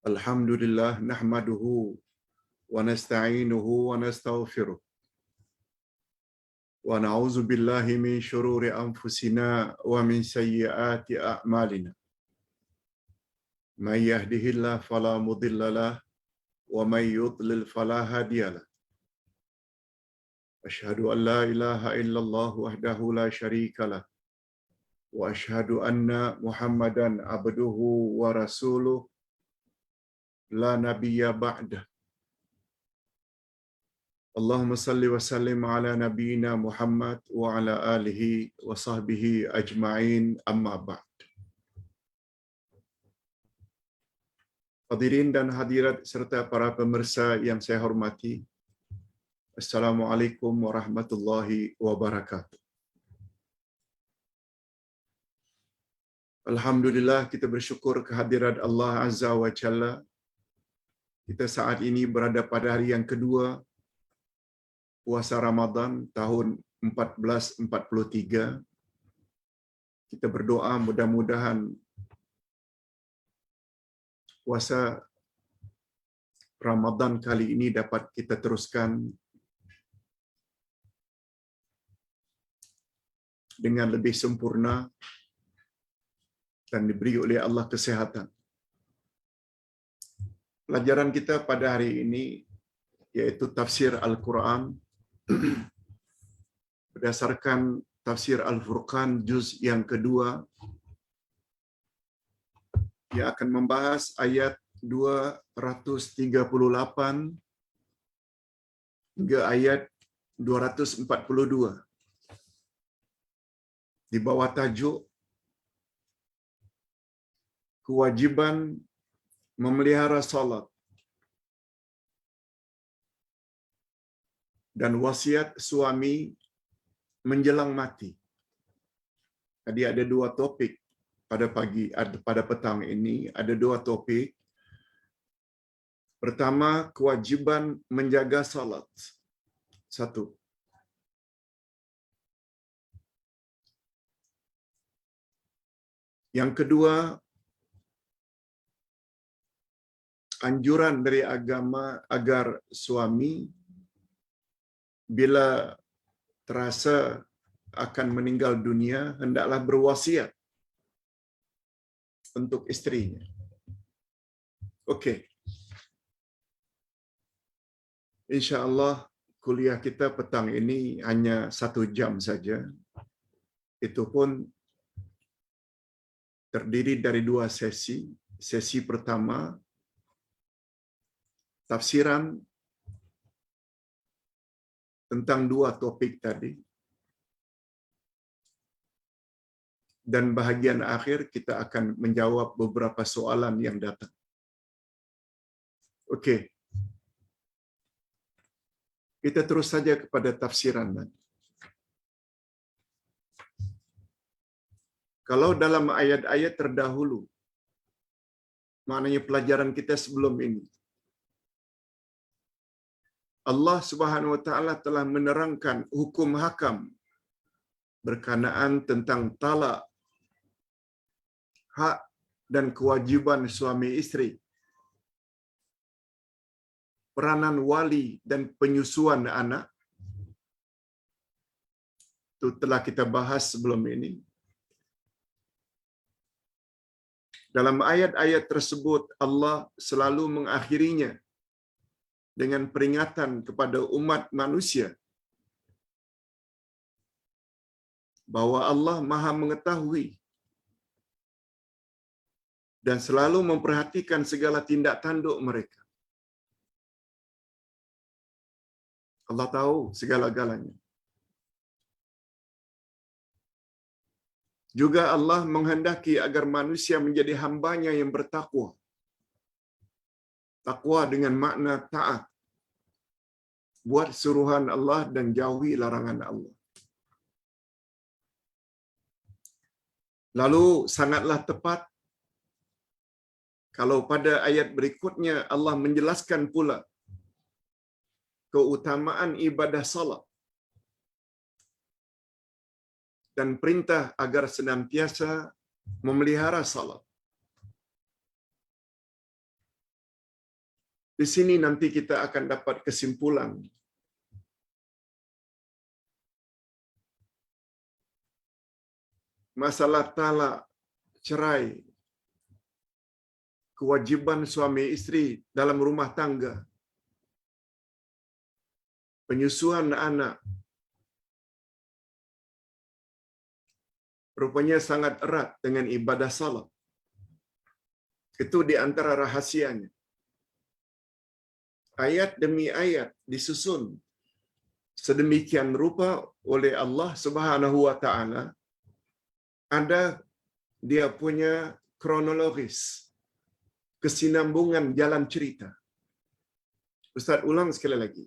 Alhamdulillah nahmaduhu wa nasta'inuhu wa nastaghfiruh wa na'udzu billahi min shururi anfusina wa min sayyiati a'malina. May yahdihillahu fala mudilla lahu wa may yudlil fala hadiya lahu. Asyhadu an la ilaha illallah wahdahu la syarika lahu wa asyhadu anna Muhammadan abduhu wa rasuluh la nabiyya ba'dah. Allahumma salli wa sallim ala nabiyyina Muhammad wa ala alihi wa sahbihi ajma'in, amma ba'd. Hadirin dan hadirat serta para pemirsa yang saya hormati, Assalamualaikum warahmatullahi wabarakatuh. Alhamdulillah, kita bersyukur kehadirat Allah Azza wa Jalla. Kita saat ini berada pada hari yang kedua puasa Ramadan tahun 1443. Kita berdoa mudah-mudahan puasa Ramadan kali ini dapat kita teruskan dengan lebih sempurna dan diberi oleh Allah kesehatan. Pelajaran kita pada hari ini yaitu tafsir Al-Quran berdasarkan tafsir Al-Furqan juz yang kedua, yang akan membahas ayat 238 hingga ayat 242 di bawah tajuk kewajiban memelihara salat dan wasiat suami menjelang mati. Tadi ada dua topik pada petang ini, ada dua topik. Pertama, kewajiban menjaga salat. Satu. Yang kedua, anjuran dari agama agar suami bila terasa akan meninggal dunia hendaklah berwasiat untuk istrinya. Okey. Insya-Allah kuliah kita petang ini hanya 1 jam saja. Itu pun terdiri dari 2 sesi. Sesi pertama tafsiran tentang 2 topik tadi. Dan bahagian akhir kita akan menjawab beberapa soalan yang datang. Okey. Kita terus saja kepada tafsiran. Kalau dalam ayat-ayat terdahulu, maknanya pelajaran kita sebelum ini, Allah Subhanahu wa taala telah menerangkan hukum hakam berkenaan tentang talak, hak dan kewajiban suami isteri, peranan wali dan penyusuan anak. Itu telah kita bahas sebelum ini. Dalam ayat-ayat tersebut Allah selalu mengakhirinya dengan peringatan kepada umat manusia bahwa Allah Maha mengetahui dan selalu memperhatikan segala tindak tanduk mereka. Allah tahu segala-galanya. Juga Allah menghendaki agar manusia menjadi hambanya yang bertakwa. Takwa dengan makna taat. Buat suruhan Allah dan jauhi larangan Allah. Lalu sangatlah tepat kalau pada ayat berikutnya Allah menjelaskan pula keutamaan ibadah salat dan perintah agar senantiasa memelihara salat. Di sini nanti kita akan dapat kesimpulan masalah talak, cerai, kewajiban suami isteri dalam rumah tangga, penyusuan anak, rupanya sangat erat dengan ibadah salat. Itu di antara rahasianya. Ayat demi ayat disusun sedemikian rupa oleh Allah Subhanahu wa taala. Ada dia punya kronologis, kesinambungan jalan cerita. Ustaz ulang sekali lagi.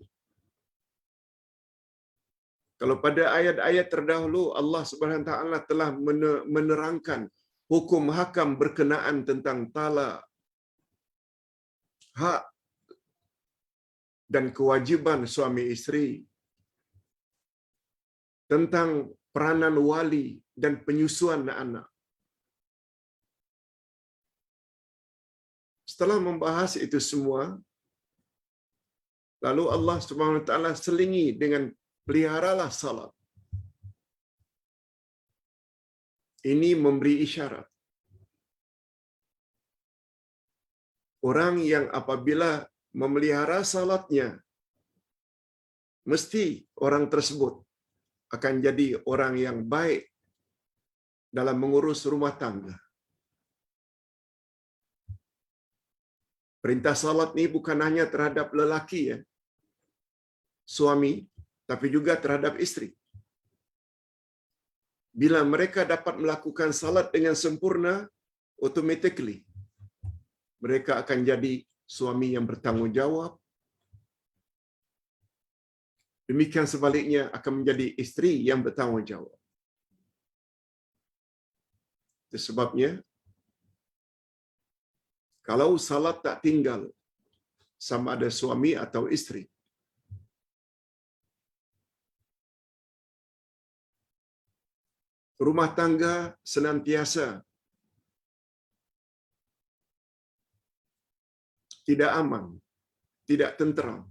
Kalau pada ayat-ayat terdahulu Allah Subhanahu wa taala telah menerangkan hukum hakam berkenaan tentang talak, hak dan kewajiban suami isteri, tentang peranan wali dan penyusuan anak. Setelah membahas itu semua, lalu Allah Subhanahu wa taala selingi dengan peliharalah salat. Ini memberi isyarat. Orang yang apabila memelihara salatnya, mesti orang tersebut akan jadi orang yang baik dalam mengurus rumah tangga. Perintah salat ni bukan hanya terhadap lelaki ya, suami, tapi juga terhadap isteri. Bila mereka dapat melakukan salat dengan sempurna, automatically mereka akan jadi suami yang bertanggungjawab. Demikian sebaliknya akan menjadi isteri yang bertanggungjawab. Itu sebabnya, kalau salat tak tinggal sama ada suami atau isteri, rumah tangga senantiasa tidak aman, tidak tenteram.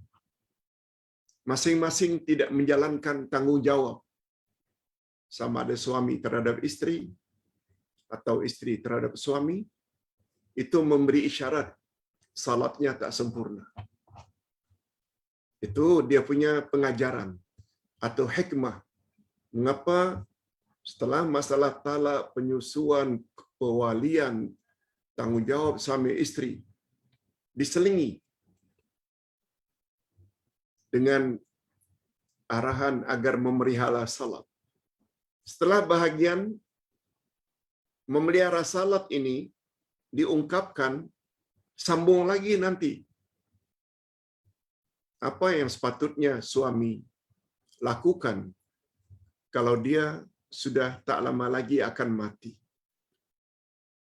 Masing-masing tidak menjalankan tanggungjawab, sama ada suami terhadap isteri atau isteri terhadap suami, itu memberi isyarat salatnya tak sempurna. Itu dia punya pengajaran atau hikmah. Mengapa setelah masalah talak, penyusuan, pewalian, tanggungjawab suami isteri diselingi dengan arahan agar memelihara salat. Setelah bahagian memelihara salat ini diungkapkan, sambung lagi nanti. Apa yang sepatutnya suami lakukan kalau dia sudah tak lama lagi akan mati,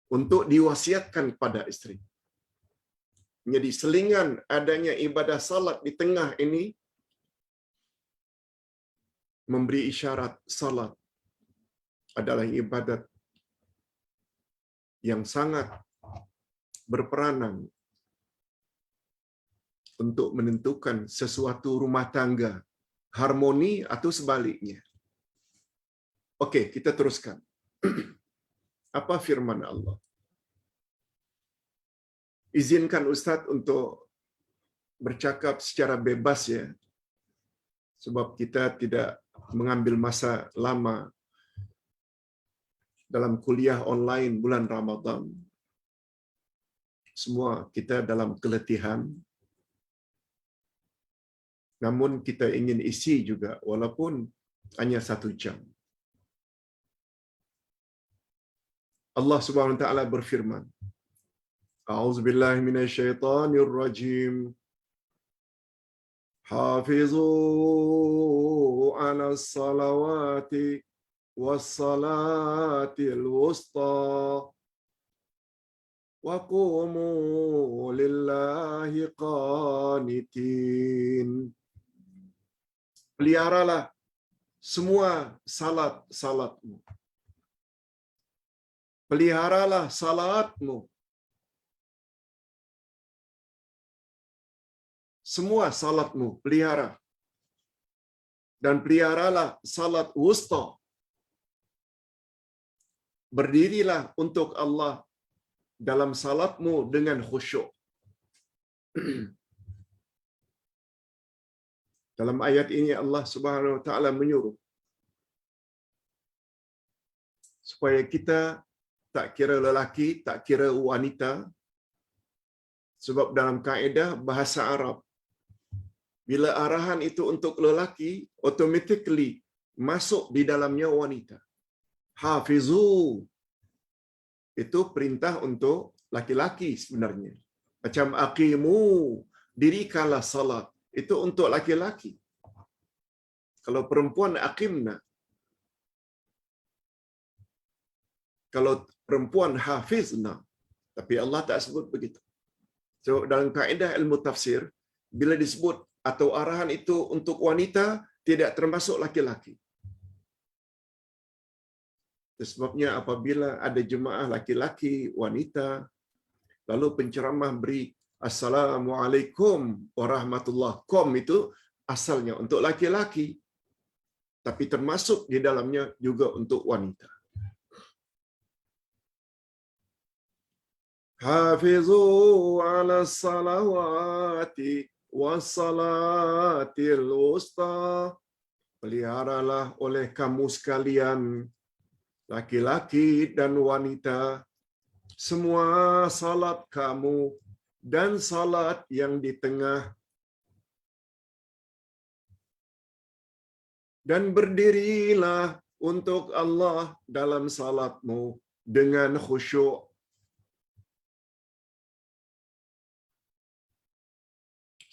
untuk diwasiatkan pada isteri. Jadi selingan adanya ibadah salat di tengah ini memberi isyarat salat adalah ibadat yang sangat berperanan untuk menentukan sesuatu rumah tangga harmoni atau sebaliknya. Okey, kita teruskan. Apa firman Allah? Izinkan Ustaz untuk bercakap secara bebas ya, sebab kita tidak mengambil masa lama dalam kuliah online bulan Ramadan. Semua kita dalam keletihan, namun kita ingin isi juga walaupun hanya 1 jam. Allah Subhanahu wa taala berfirman, A'udzubillahi minasyaitonir rajim. Hafizu 'alas salawati was salatil wusta wa qumu lillahi qanitin. Peliharalah semua salat-salatmu. Peliharalah salatmu. semua salatmu pelihara. Dan peliharalah salat wusta. Berdirilah untuk Allah dalam salatmu dengan khusyuk. Dalam ayat ini Allah Subhanahu wa taala menyuruh supaya kita tak kira lelaki, tak kira wanita, sebab dalam kaedah bahasa Arab bila arahan itu untuk lelaki, automatically masuk di dalamnya wanita. Hafizu itu perintah untuk laki-laki sebenarnya. Macam aqimu, dirikanlah salat, itu untuk laki-laki. Kalau perempuan aqimna. Kalau perempuan hafizna. Tapi Allah tak sebut begitu. So dalam kaedah ilmu tafsir, bila disebut atau arahan itu untuk wanita, tidak termasuk laki-laki. Sebabnya apabila ada jemaah laki-laki, wanita, lalu penceramah beri Assalamualaikum warahmatullahi. Kom itu asalnya untuk laki-laki, tapi termasuk di dalamnya juga untuk wanita. Hafizu ala salawati wassalatil wusta. Peliharalah oleh kamu sekalian, laki-laki dan wanita, semua salat kamu dan salat yang di tengah, dan berdirilah untuk Allah dalam salatmu dengan khusyuk.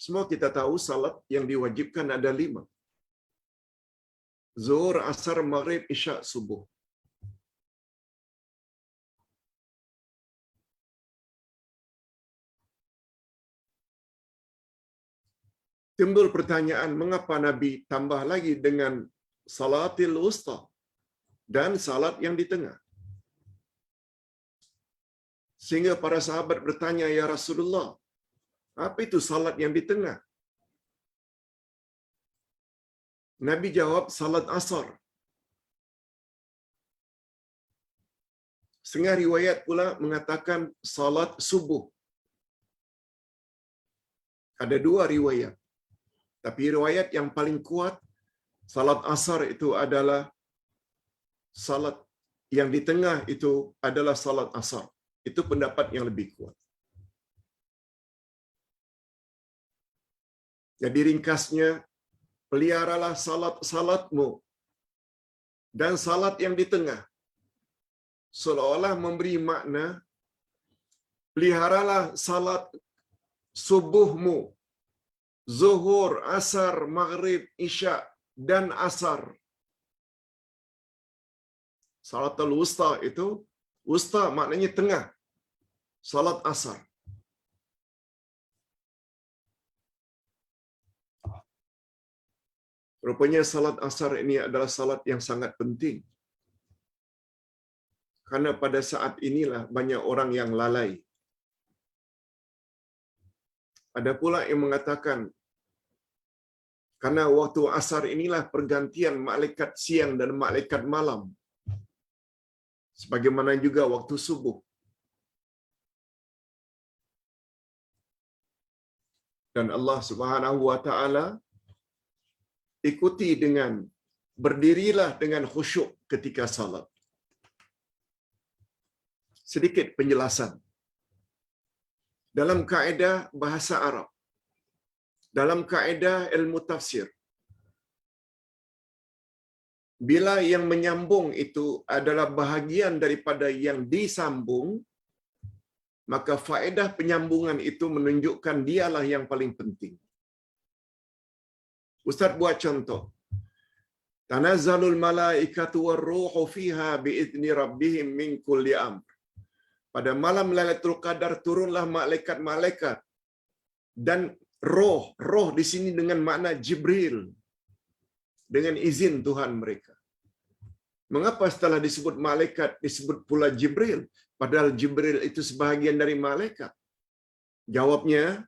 Semua kita tahu salat yang diwajibkan ada 5. Zuhur, Asar, Maghrib, Isya, Subuh. Timbul pertanyaan, mengapa Nabi tambah lagi dengan salatil wusta dan salat yang di tengah? Sehingga para sahabat bertanya, ya Rasulullah, apa itu salat yang di tengah? Nabi jawab, salat asar. Setengah riwayat pula mengatakan salat subuh. Ada 2 riwayat. Tapi riwayat yang paling kuat, salat asar itu adalah salat yang di tengah itu adalah salat asar. Itu pendapat yang lebih kuat. Jadi ringkasnya, peliharalah salat-salatmu dan salat yang di tengah. Seolah-olah memberi makna, peliharalah salat subuhmu, zuhur, asar, maghrib, isya, dan asar. Salatul wusta itu, wusta maknanya tengah. Salat asar. Rupanya salat asar ini adalah salat yang sangat penting. Karena pada saat inilah banyak orang yang lalai. Ada pula yang mengatakan, karena waktu asar inilah pergantian malaikat siang dan malaikat malam. Sebagaimana juga waktu subuh. Dan Allah Subhanahu wa taala ikuti dengan berdirilah dengan khusyuk ketika salat. Sedikit penjelasan. Dalam kaedah bahasa Arab, dalam kaedah ilmu tafsir, bila yang menyambung itu adalah bahagian daripada yang disambung, maka faedah penyambungan itu menunjukkan dialah yang paling penting. Ustaz buat contoh. Tanazzalul malaikatu war-ruhu fiha biizni rabbihim min kulli amr. Pada malam Lailatul Qadar turunlah malaikat-malaikat dan roh di sini dengan makna Jibril, dengan izin Tuhan mereka. Mengapa setelah disebut malaikat disebut pula Jibril, padahal Jibril itu sebahagian dari malaikat? Jawabnya,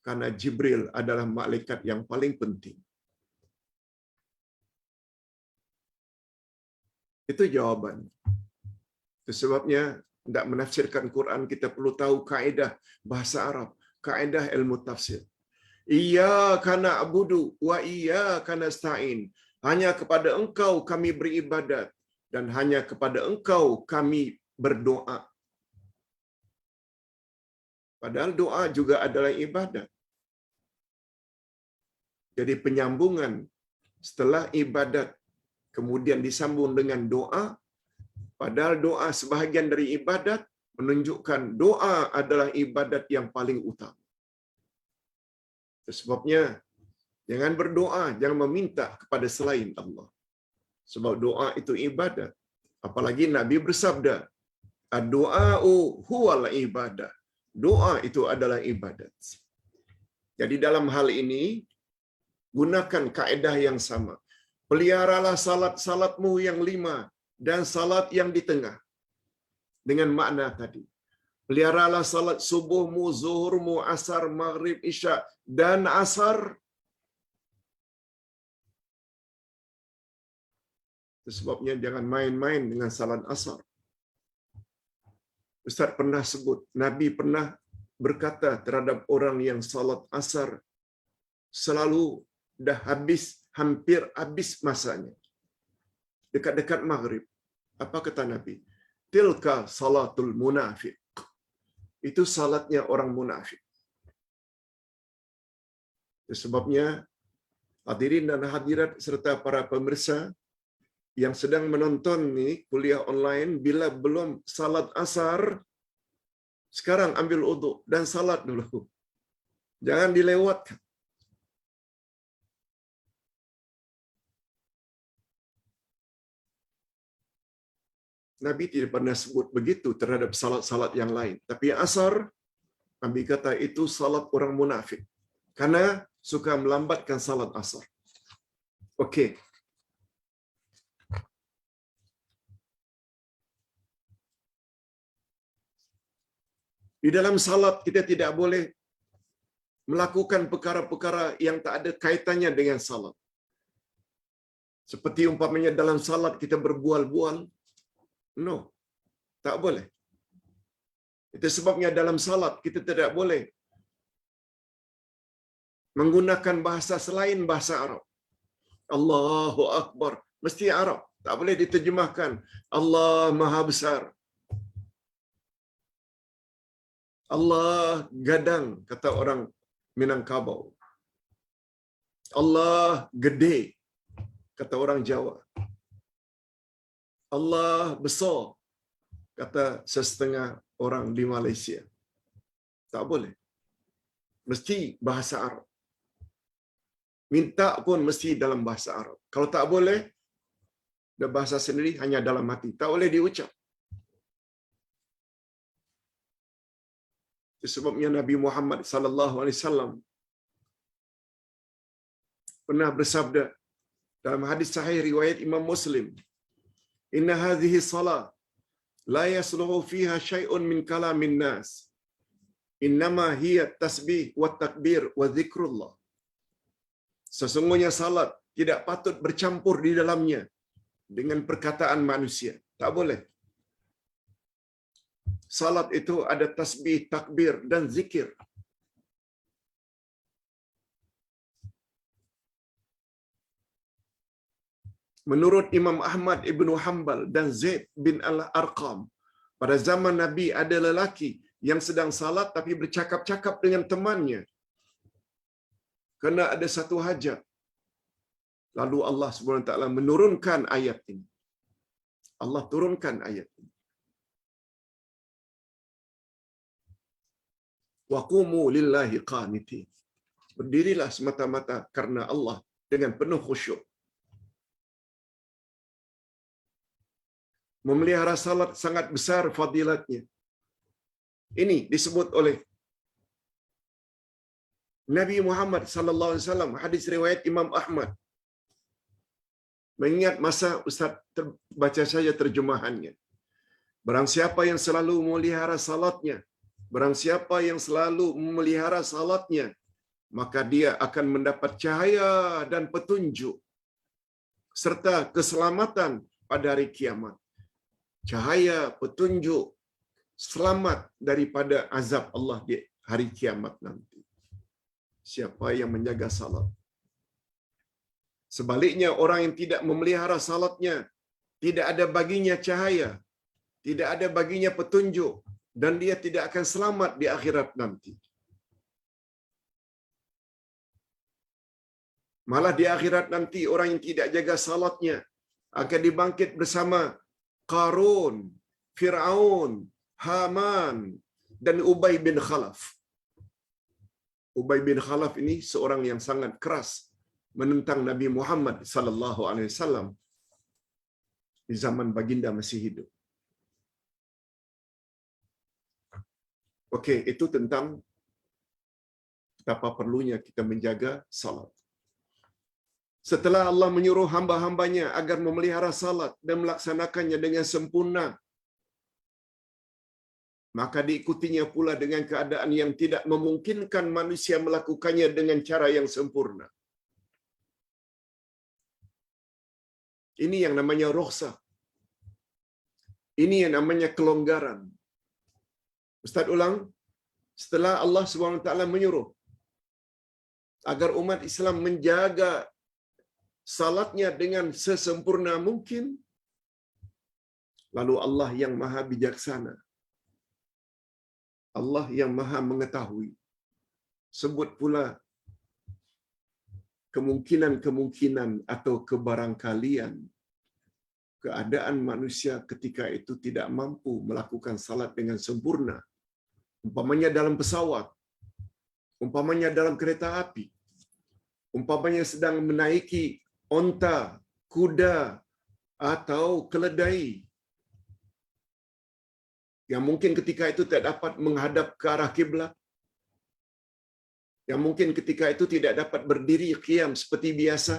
Karena Jibril adalah malaikat yang paling penting. Itu jawaban. Itu sebabnya tidak menafsirkan Quran kita perlu tahu kaedah bahasa Arab, kaedah ilmu tafsir. Iyyaka na'budu wa iyyaka nasta'in. Hanya kepada Engkau kami beribadat dan hanya kepada Engkau kami berdoa. Padahal doa juga adalah ibadat. Jadi penyambungan setelah ibadat kemudian disambung dengan doa, padahal doa sebahagian dari ibadat, menunjukkan doa adalah ibadat yang paling utama. Sebabnya jangan berdoa, jangan meminta kepada selain Allah. Sebab doa itu ibadat. Apalagi Nabi bersabda, "Ad-du'a'u huwal ibadah." Doa itu adalah ibadat. Jadi dalam hal ini gunakan kaedah yang sama. Peliharalah salat-salatmu yang 5 dan salat yang di tengah. Dengan makna tadi. Peliharalah salat subuhmu, zuhurmu, asar, maghrib, isya dan asar. Sebabnya jangan main-main dengan salat asar. Ustaz pernah sebut, Nabi pernah berkata terhadap orang yang salat asar selalu dah habis, hampir habis masanya. Dekat-dekat maghrib. Apa kata Nabi? Tilka salatul munafiq. Itu salatnya orang munafik. Sebabnya hadirin dan hadirat serta para pemirsa yang sedang menonton ni kuliah online, bila belum salat asar, sekarang ambil uduk dan salat dulu. Jangan dilewatkan. Nabi tidak pernah sebut begitu terhadap salat-salat yang lain. Tapi asar, Nabi kata itu salat orang munafik. Karena suka melambatkan salat asar. Okey. Di dalam salat kita tidak boleh melakukan perkara-perkara yang tak ada kaitannya dengan salat. Seperti umpamanya dalam salat kita berbual-bual. No, tak boleh. Itu sebabnya dalam salat kita tidak boleh menggunakan bahasa selain bahasa Arab. Allahu Akbar. Mesti Arab. Tak boleh diterjemahkan. Allah Maha Besar. Allah gadang, kata orang Minangkabau. Allah gede, kata orang Jawa. Allah besar, kata sesetengah orang di Malaysia. Tak boleh. Mesti bahasa Arab. Minta pun mesti dalam bahasa Arab. Kalau tak boleh, dah bahasa sendiri hanya dalam hati. Tak boleh diucap. Sebabnya Nabi Muhammad sallallahu alaihi wasallam pernah bersabda dalam hadis sahih riwayat Imam Muslim, "Inna hadhihi salat la yasluhu fiha syai'un min kalamin nas. Innama hiya tasbih wa takbir wa zikrullah." Sesungguhnya salat tidak patut bercampur di dalamnya dengan perkataan manusia. Tak boleh. Salat itu ada tasbih, takbir dan zikir. Menurut Imam Ahmad ibnu Hanbal dan Zaid bin Al-Arqam, pada zaman Nabi ada lelaki yang sedang salat tapi bercakap-cakap dengan temannya kerana ada satu hajat. Lalu Allah SWT menurunkan ayat ini. Allah turunkan ayat ini. Waqumu lillahi qanitin. Berdirilah semata-mata karena Allah dengan penuh khusyuk. Memelihara salat sangat besar fadilatnya. Ini disebut oleh Nabi Muhammad sallallahu alaihi wasallam, hadis riwayat Imam Ahmad. Mengingat masa Ustaz baca saja terjemahannya. Barang siapa yang selalu memelihara salatnya, barang siapa yang selalu memelihara salatnya, maka dia akan mendapat cahaya dan petunjuk serta keselamatan pada hari kiamat. Cahaya, petunjuk, selamat daripada azab Allah di hari kiamat nanti. Siapa yang menjaga salat. Sebaliknya, orang yang tidak memelihara salatnya, tidak ada baginya cahaya, tidak ada baginya petunjuk, dan dia tidak akan selamat di akhirat nanti. Malah di akhirat nanti, orang yang tidak jaga salatnya akan dibangkit bersama Qarun, Fir'aun, Haman, dan Ubay bin Khalaf. Ubay bin Khalaf ini seorang yang sangat keras menentang Nabi Muhammad sallallahu alaihi wasallam di zaman baginda masih hidup. Okey, itu tentang betapa perlunya kita menjaga salat. Setelah Allah menyuruh hamba-hambanya agar memelihara salat dan melaksanakannya dengan sempurna, maka diikutinya pula dengan keadaan yang tidak memungkinkan manusia melakukannya dengan cara yang sempurna. Ini yang namanya rukhsah. Ini yang namanya kelonggaran. Ustaz ulang, setelah Allah SWT menyuruh agar umat Islam menjaga salatnya dengan sesempurna mungkin, lalu Allah yang maha bijaksana, Allah yang maha mengetahui, sebut pula kemungkinan-kemungkinan atau kebarangkalian keadaan manusia ketika itu tidak mampu melakukan salat dengan sempurna. Umpamanya dalam pesawat, umpamanya dalam kereta api, umpamanya sedang menaiki onta, kuda, atau keledai, yang mungkin ketika itu tidak dapat menghadap ke arah kiblat, yang mungkin ketika itu tidak dapat berdiri qiyam seperti biasa,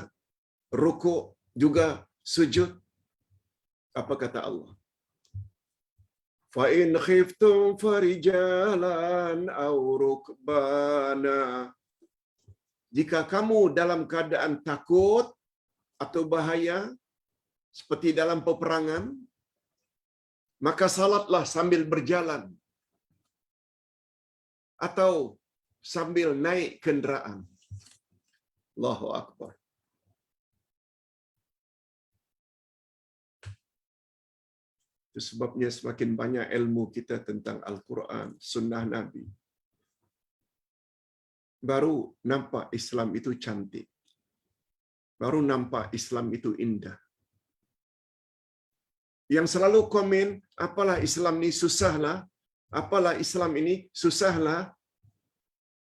rukuk juga sujud. Apa kata Allah? Fa in khiftum farijalan aw rukbana. Jika kamu dalam keadaan takut atau bahaya seperti dalam peperangan, maka salatlah sambil berjalan atau sambil naik kenderaan. Allahu Akbar. Itu sebabnya semakin banyak ilmu kita tentang Al-Quran, Sunnah Nabi, baru nampak Islam itu cantik. Baru nampak Islam itu indah. Yang selalu komen, apalah Islam ini susahlah, apalah Islam ini susahlah,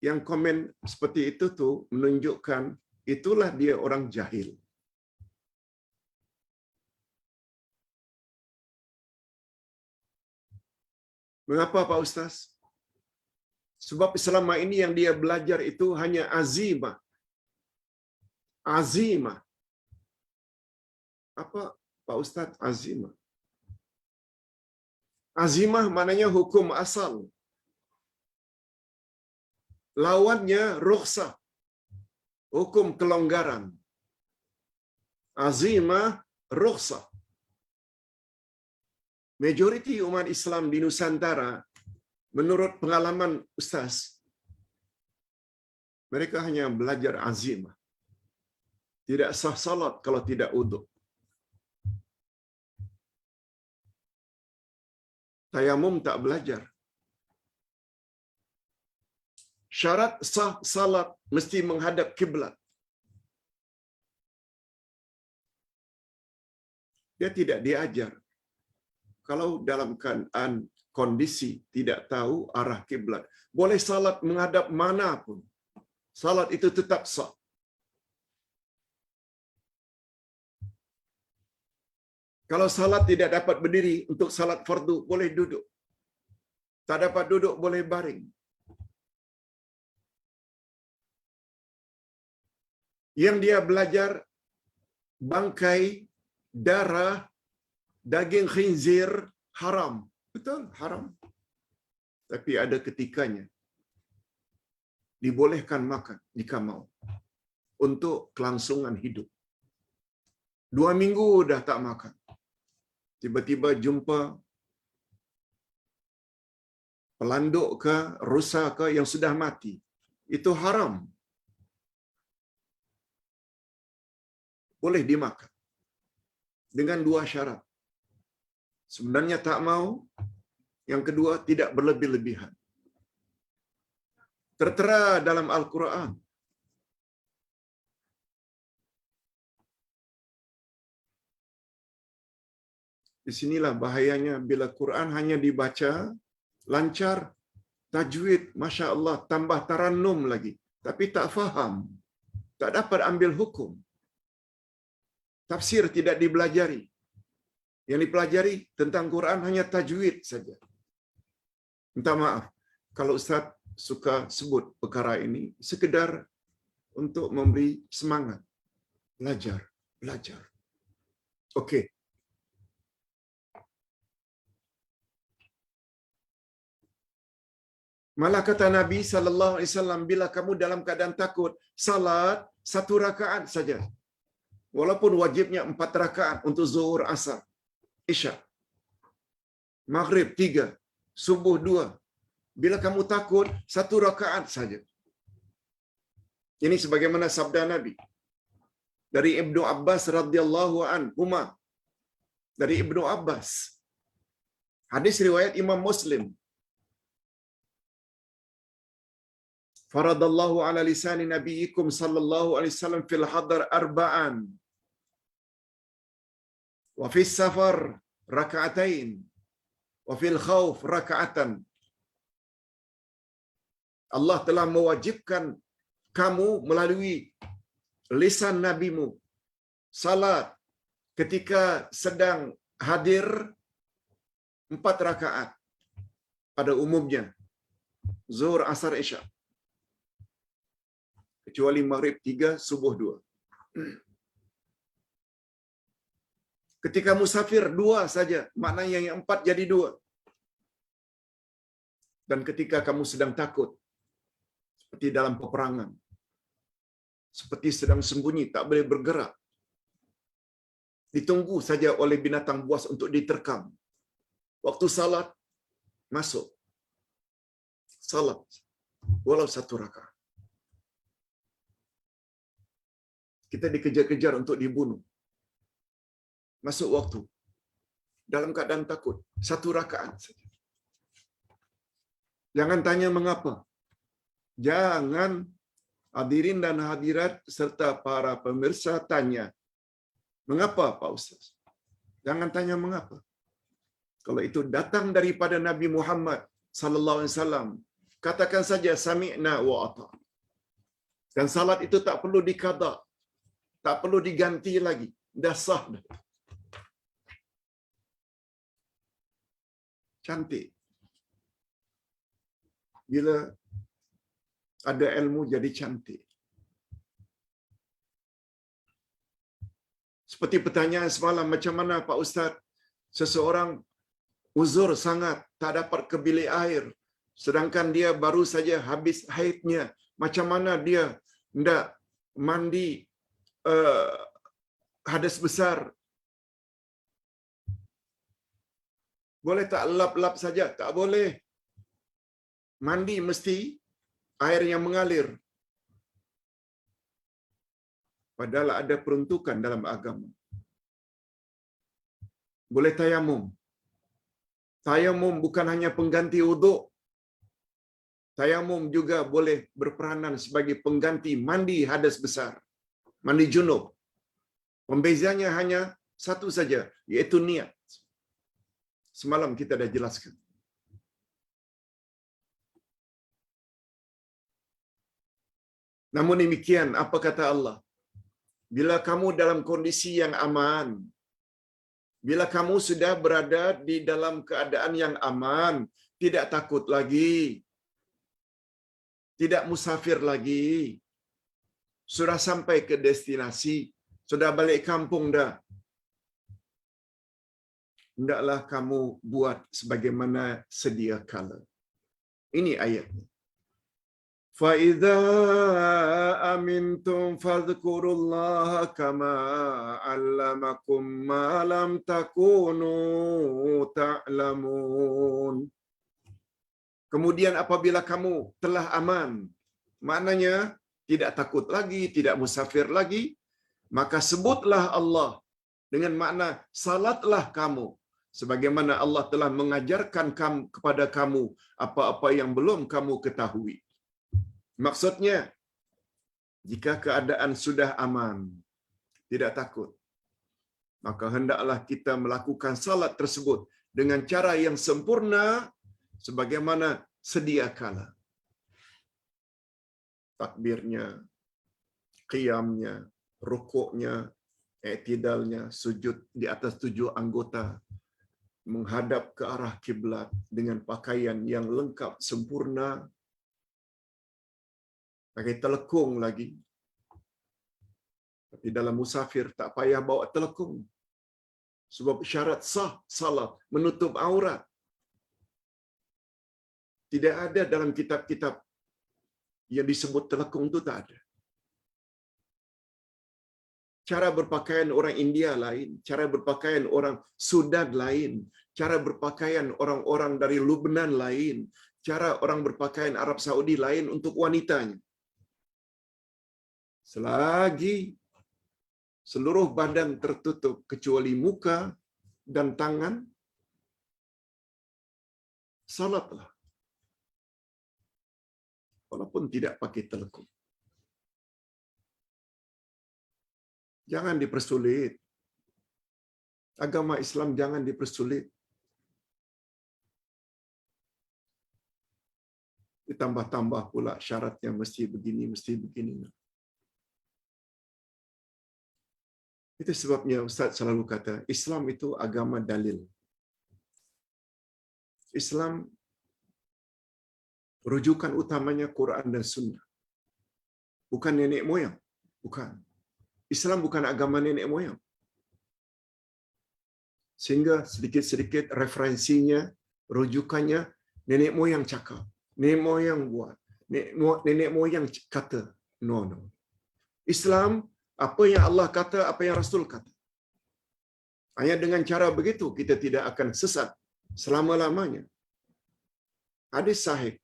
yang komen seperti itu tuh menunjukkan itulah dia orang jahil. Mengapa Pak Ustaz? Sebab selama ini yang dia belajar itu hanya azimah. Azimah. Apa Pak Ustaz azimah? Azimah maknanya hukum asal. Lawannya rukhsah, hukum kelonggaran. Azimah, rukhsah. Majoriti umat Islam di Nusantara, menurut pengalaman Ustaz, mereka hanya belajar azimah. Tidak sah salat kalau tidak uduk. Tayamum tak belajar. Syarat sah salat mesti menghadap kiblat. Dia tidak diajar. Kalau dalam keadaan kondisi tidak tahu arah kiblat, boleh salat menghadap mana pun, salat itu tetap sah. Kalau salat tidak dapat berdiri untuk salat fardu, boleh duduk. Tak dapat duduk, boleh baring. Yang dia belajar bangkai, darah, daging khinzir haram. Betul, haram. Tapi ada ketikanya dibolehkan makan jika mau untuk kelangsungan hidup. 2 minggu dah tak makan. Tiba-tiba jumpa pelanduk ke, rusa ke yang sudah mati. Itu haram. Boleh dimakan. Dengan 2 syarat. Sebenarnya tak mau. Yang kedua, tidak berlebih-lebihan. Tertera dalam Al-Quran. Di sinilah bahayanya bila Quran hanya dibaca, lancar, tajwid, Masya Allah, tambah tarannum lagi. Tapi tak faham. Tak dapat ambil hukum. Tafsir tidak dipelajari. Yang dipelajari tentang Quran hanya tajwid saja. Minta maaf, kalau Ustaz suka sebut perkara ini, sekedar untuk memberi semangat. Belajar. Okey. Malah kata Nabi sallallahu alaihi wasallam, bila kamu dalam keadaan takut, salat 1 rakaat saja. Walaupun wajibnya 4 rakaat untuk zuhur, asar, isya. Maghrib 3, subuh 2. Bila kamu takut, 1 rakaat saja. Ini sebagaimana sabda Nabi dari Ibnu Abbas radhiyallahu anhuma. Dari Ibnu Abbas. Hadis riwayat Imam Muslim. Faradallahu ala lisani nabiyikum sallallahu alaihi wasallam fil hadar arba'an. Wa fis safar raka'atain. Wa fil khawf raka'atan. Allah telah mewajibkan kamu melalui lisan nabimu salat ketika sedang hadir 4 rakaat pada umumnya, zuhur, asar, isya, kecuali maghrib 3, subuh 2. Ketika musafir 2 saja, maknanya yang 4 jadi 2. Dan ketika kamu sedang takut, seperti dalam peperangan, seperti sedang sembunyi, tak boleh bergerak, ditunggu saja oleh binatang buas untuk diterkam. Waktu salat, masuk. Salat, walau 1 rakaat. Kita dikejar-kejar untuk dibunuh. Masuk waktu. Dalam keadaan takut, 1 rakaat saja. Jangan tanya mengapa. Jangan hadirin dan hadirat serta para pemirsa tanya, mengapa Pak Ustaz? Jangan tanya mengapa. Kalau itu datang daripada Nabi Muhammad sallallahu alaihi wasallam, katakan saja sami'na wa ata'na. Dan salat itu tak perlu diqada, tak perlu diganti lagi, dah sah dah. Cantik. Bila ada ilmu jadi cantik. Seperti pertanyaan semalam, macam mana Pak Ustaz, seseorang uzur sangat, tak dapat ke bilik air, sedangkan dia baru saja habis haidnya, macam mana dia hendak mandi hadas besar? Boleh tak lap-lap saja? Tak boleh. Mandi mesti air yang mengalir. Padahal ada peruntukan dalam agama. Boleh tayamum. Tayamum bukan hanya pengganti wuduk. Tayamum juga boleh berperanan sebagai pengganti mandi hadas besar, mandi junub. Pembezanya hanya satu saja, iaitu niat. Semalam kita dah jelaskan. Namun demikian, apa kata Allah? Bila kamu dalam kondisi yang aman, bila kamu sudah berada di dalam keadaan yang aman, tidak takut lagi, tidak musafir lagi, sudah sampai ke destinasi, sudah balik kampung dah, hendaklah kamu buat sebagaimana sedia kala. Ini ayatnya. فَإِذَا أَمِنْتُمْ فَاذْكُرُوا اللَّهَ كَمَا عَلَّمَكُم مَّا لَمْ تَكُونُوا تَعْلَمُونَ. Kemudian apabila kamu telah aman, maknanya tidak takut lagi, tidak musafir lagi, maka sebutlah Allah dengan makna salatlah kamu sebagaimana Allah telah mengajarkan kepada kamu apa-apa yang belum kamu ketahui. Maksudnya, jika keadaan sudah aman, tidak takut, maka hendaklah kita melakukan salat tersebut dengan cara yang sempurna sebagaimana sedia kala. Takbirnya, qiyamnya, rukuknya, i'tidalnya, sujud di atas 7 anggota, menghadap ke arah kiblat dengan pakaian yang lengkap sempurna, pakai telekung lagi. Tapi dalam musafir tak payah bawa telekung, sebab syarat sah salat menutup aurat. Tidak ada dalam kitab-kitab yang disebut telekung itu, tak ada. Cara berpakaian orang India lain, cara berpakaian orang Sudan lain, cara berpakaian orang-orang dari Lebanon lain, cara orang berpakaian Arab Saudi lain untuk wanitanya. Selagi seluruh badan tertutup kecuali muka dan tangan, salatlah. Walaupun tidak pakai telekung. Jangan dipersulit. Agama Islam jangan dipersulit. Ditambah-tambah pula syaratnya mesti begini, mesti begini. Itu sebabnya Ustaz selalu kata, Islam itu agama dalil. Islam rujukan utamanya Quran dan Sunnah. Bukan nenek moyang. Bukan. Islam bukan agama nenek moyang. Sehingga sedikit-sedikit referensinya, rujukannya, nenek moyang cakap, nenek moyang buat, nenek moyang kata. No. Islam, apa yang Allah kata, apa yang Rasul kata. Hanya dengan cara begitu, kita tidak akan sesat selama-lamanya. Hadis sahih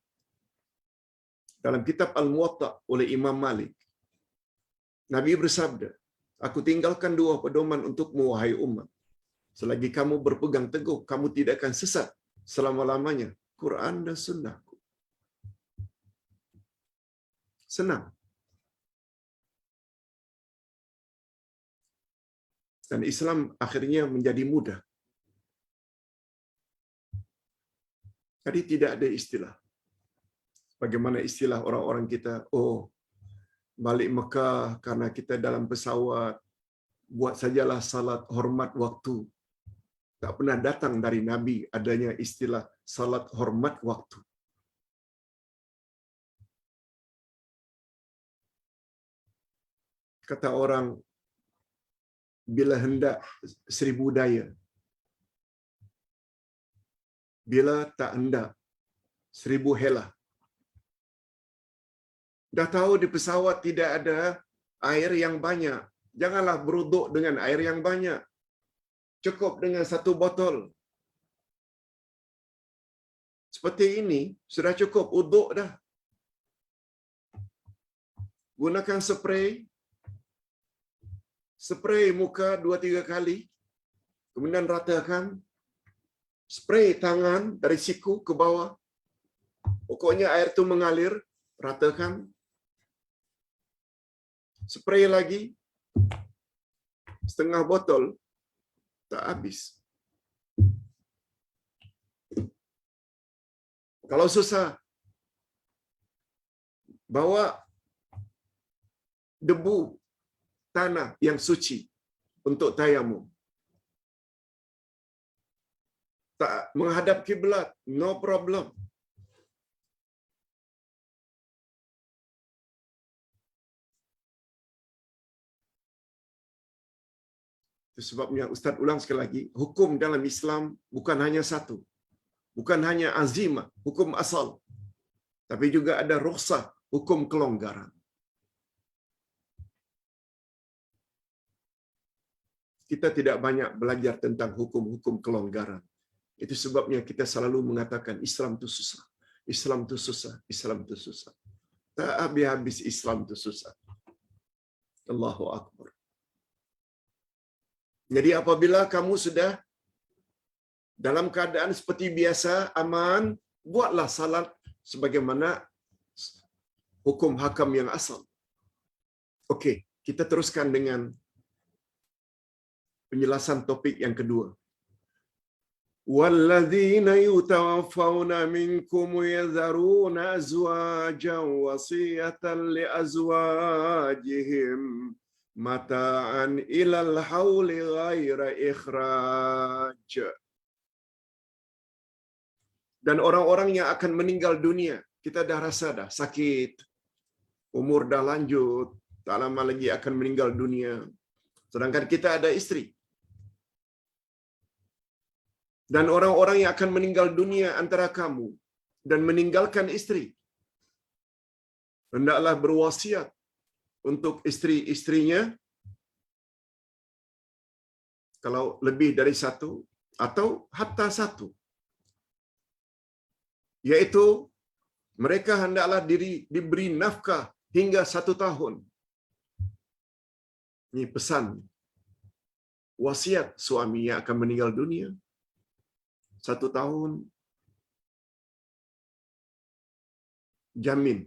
dalam kitab Al-Muwatta oleh Imam Malik. Nabi bersabda, aku tinggalkan 2 pedoman untukmu, wahai umat. Selagi kamu berpegang teguh, kamu tidak akan sesat selama-lamanya. Quran dan Sunnahku. Senang. Dan Islam akhirnya menjadi mudah. Jadi tidak ada istilah. Bagaimana istilah orang-orang kita, oh, balik Mekah karena kita dalam pesawat, buat sajalah salat hormat waktu. Tak pernah datang dari Nabi adanya istilah salat hormat waktu. Kata orang, bila hendak 1000 daya, bila tak hendak 1000 helah. Dah tahu di pesawat tidak ada air yang banyak, janganlah beruduk dengan air yang banyak. Cukup dengan 1 botol. Seperti ini, sudah cukup uduk dah. Gunakan spray muka 2-3 kali, kemudian ratakan, spray tangan dari siku ke bawah. Pokoknya air itu mengalir, ratakan. Spray lagi, setengah botol, tak habis. Kalau susah, bawa debu tanah yang suci untuk tayamum. Tak menghadap kiblat, no problem. Itu sebabnya Ustaz ulang sekali lagi, hukum dalam Islam bukan hanya satu. Bukan hanya azimah, hukum asal. Tapi juga ada rukhsah, hukum kelonggaran. Kita tidak banyak belajar tentang hukum-hukum kelonggaran. Itu sebabnya kita selalu mengatakan Islam itu susah. Islam itu susah. Islam itu susah. Tak habis-habis Islam itu susah. Allahu Akbar. Jadi apabila kamu sudah dalam keadaan seperti biasa, aman, buatlah salat sebagaimana hukum hakam yang asal. Okey, kita teruskan dengan penjelasan topik yang kedua. وَالَّذِينَ يُتَوَفَّوْنَ مِنكُمْ يَذَرُونَ أَزْوَاجًا وَصِيَّةً لِأَزْوَاجِهِمْ مَتَاعًا إِلَى الْحَوْلِ غَيْرَ إِخْرَاجٍ. Dan orang-orang yang akan meninggal dunia, kita dah rasa dah sakit, umur dah lanjut, tak lama lagi akan meninggal dunia. Sedangkan kita ada isteri. Dan orang-orang yang akan meninggal dunia antara kamu dan meninggalkan isteri, hendaklah berwasiat untuk isteri-istrinya, kalau lebih dari satu atau hatta satu, yaitu mereka hendaklah diberi nafkah hingga 1 tahun. Ini pesan wasiat suami yang akan meninggal dunia. 1 tahun jamin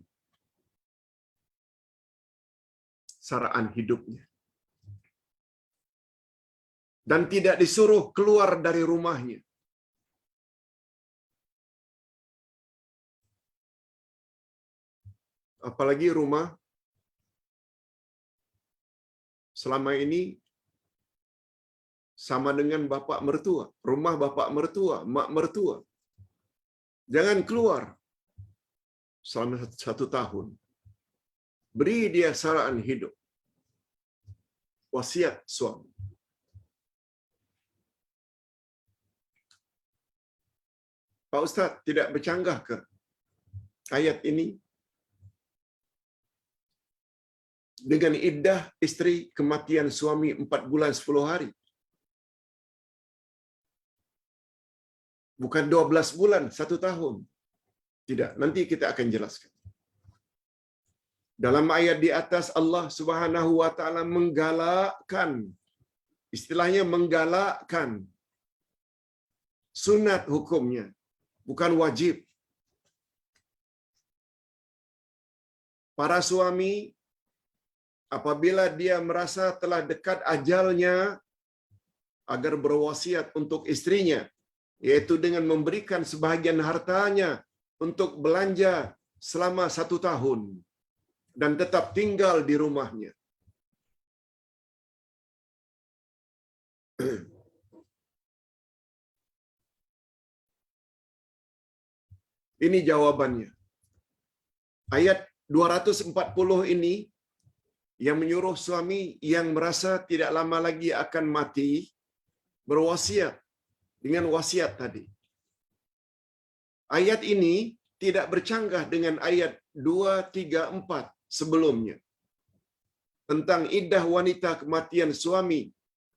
saraan hidupnya. Dan tidak disuruh keluar dari rumahnya. Apalagi rumah selama ini sama dengan bapak mertua, rumah bapak mertua, mak mertua. Jangan keluar selama 1 tahun. Beri dia saraan hidup. Wasiat suami. Pak Ustaz, tidak bercanggah ke ayat ini dengan iddah isteri kematian suami 4 bulan 10 hari? Bukan 12 bulan, 1 tahun. Tidak, nanti kita akan jelaskan. Dalam ayat di atas Allah Subhanahu wa taala menggalakkan, istilahnya menggalakkan sunat hukumnya, bukan wajib. Para suami apabila dia merasa telah dekat ajalnya, agar berwasiat untuk istrinya, yaitu dengan memberikan sebahagian hartanya untuk belanja selama 1 tahun dan tetap tinggal di rumahnya. Ini jawabannya. Ayat 240 ini yang menyuruh suami yang merasa tidak lama lagi akan mati berwasiat dengan wasiat tadi. Ayat ini tidak bercanggah dengan ayat 2, 3, 4 sebelumnya. Tentang iddah wanita kematian suami,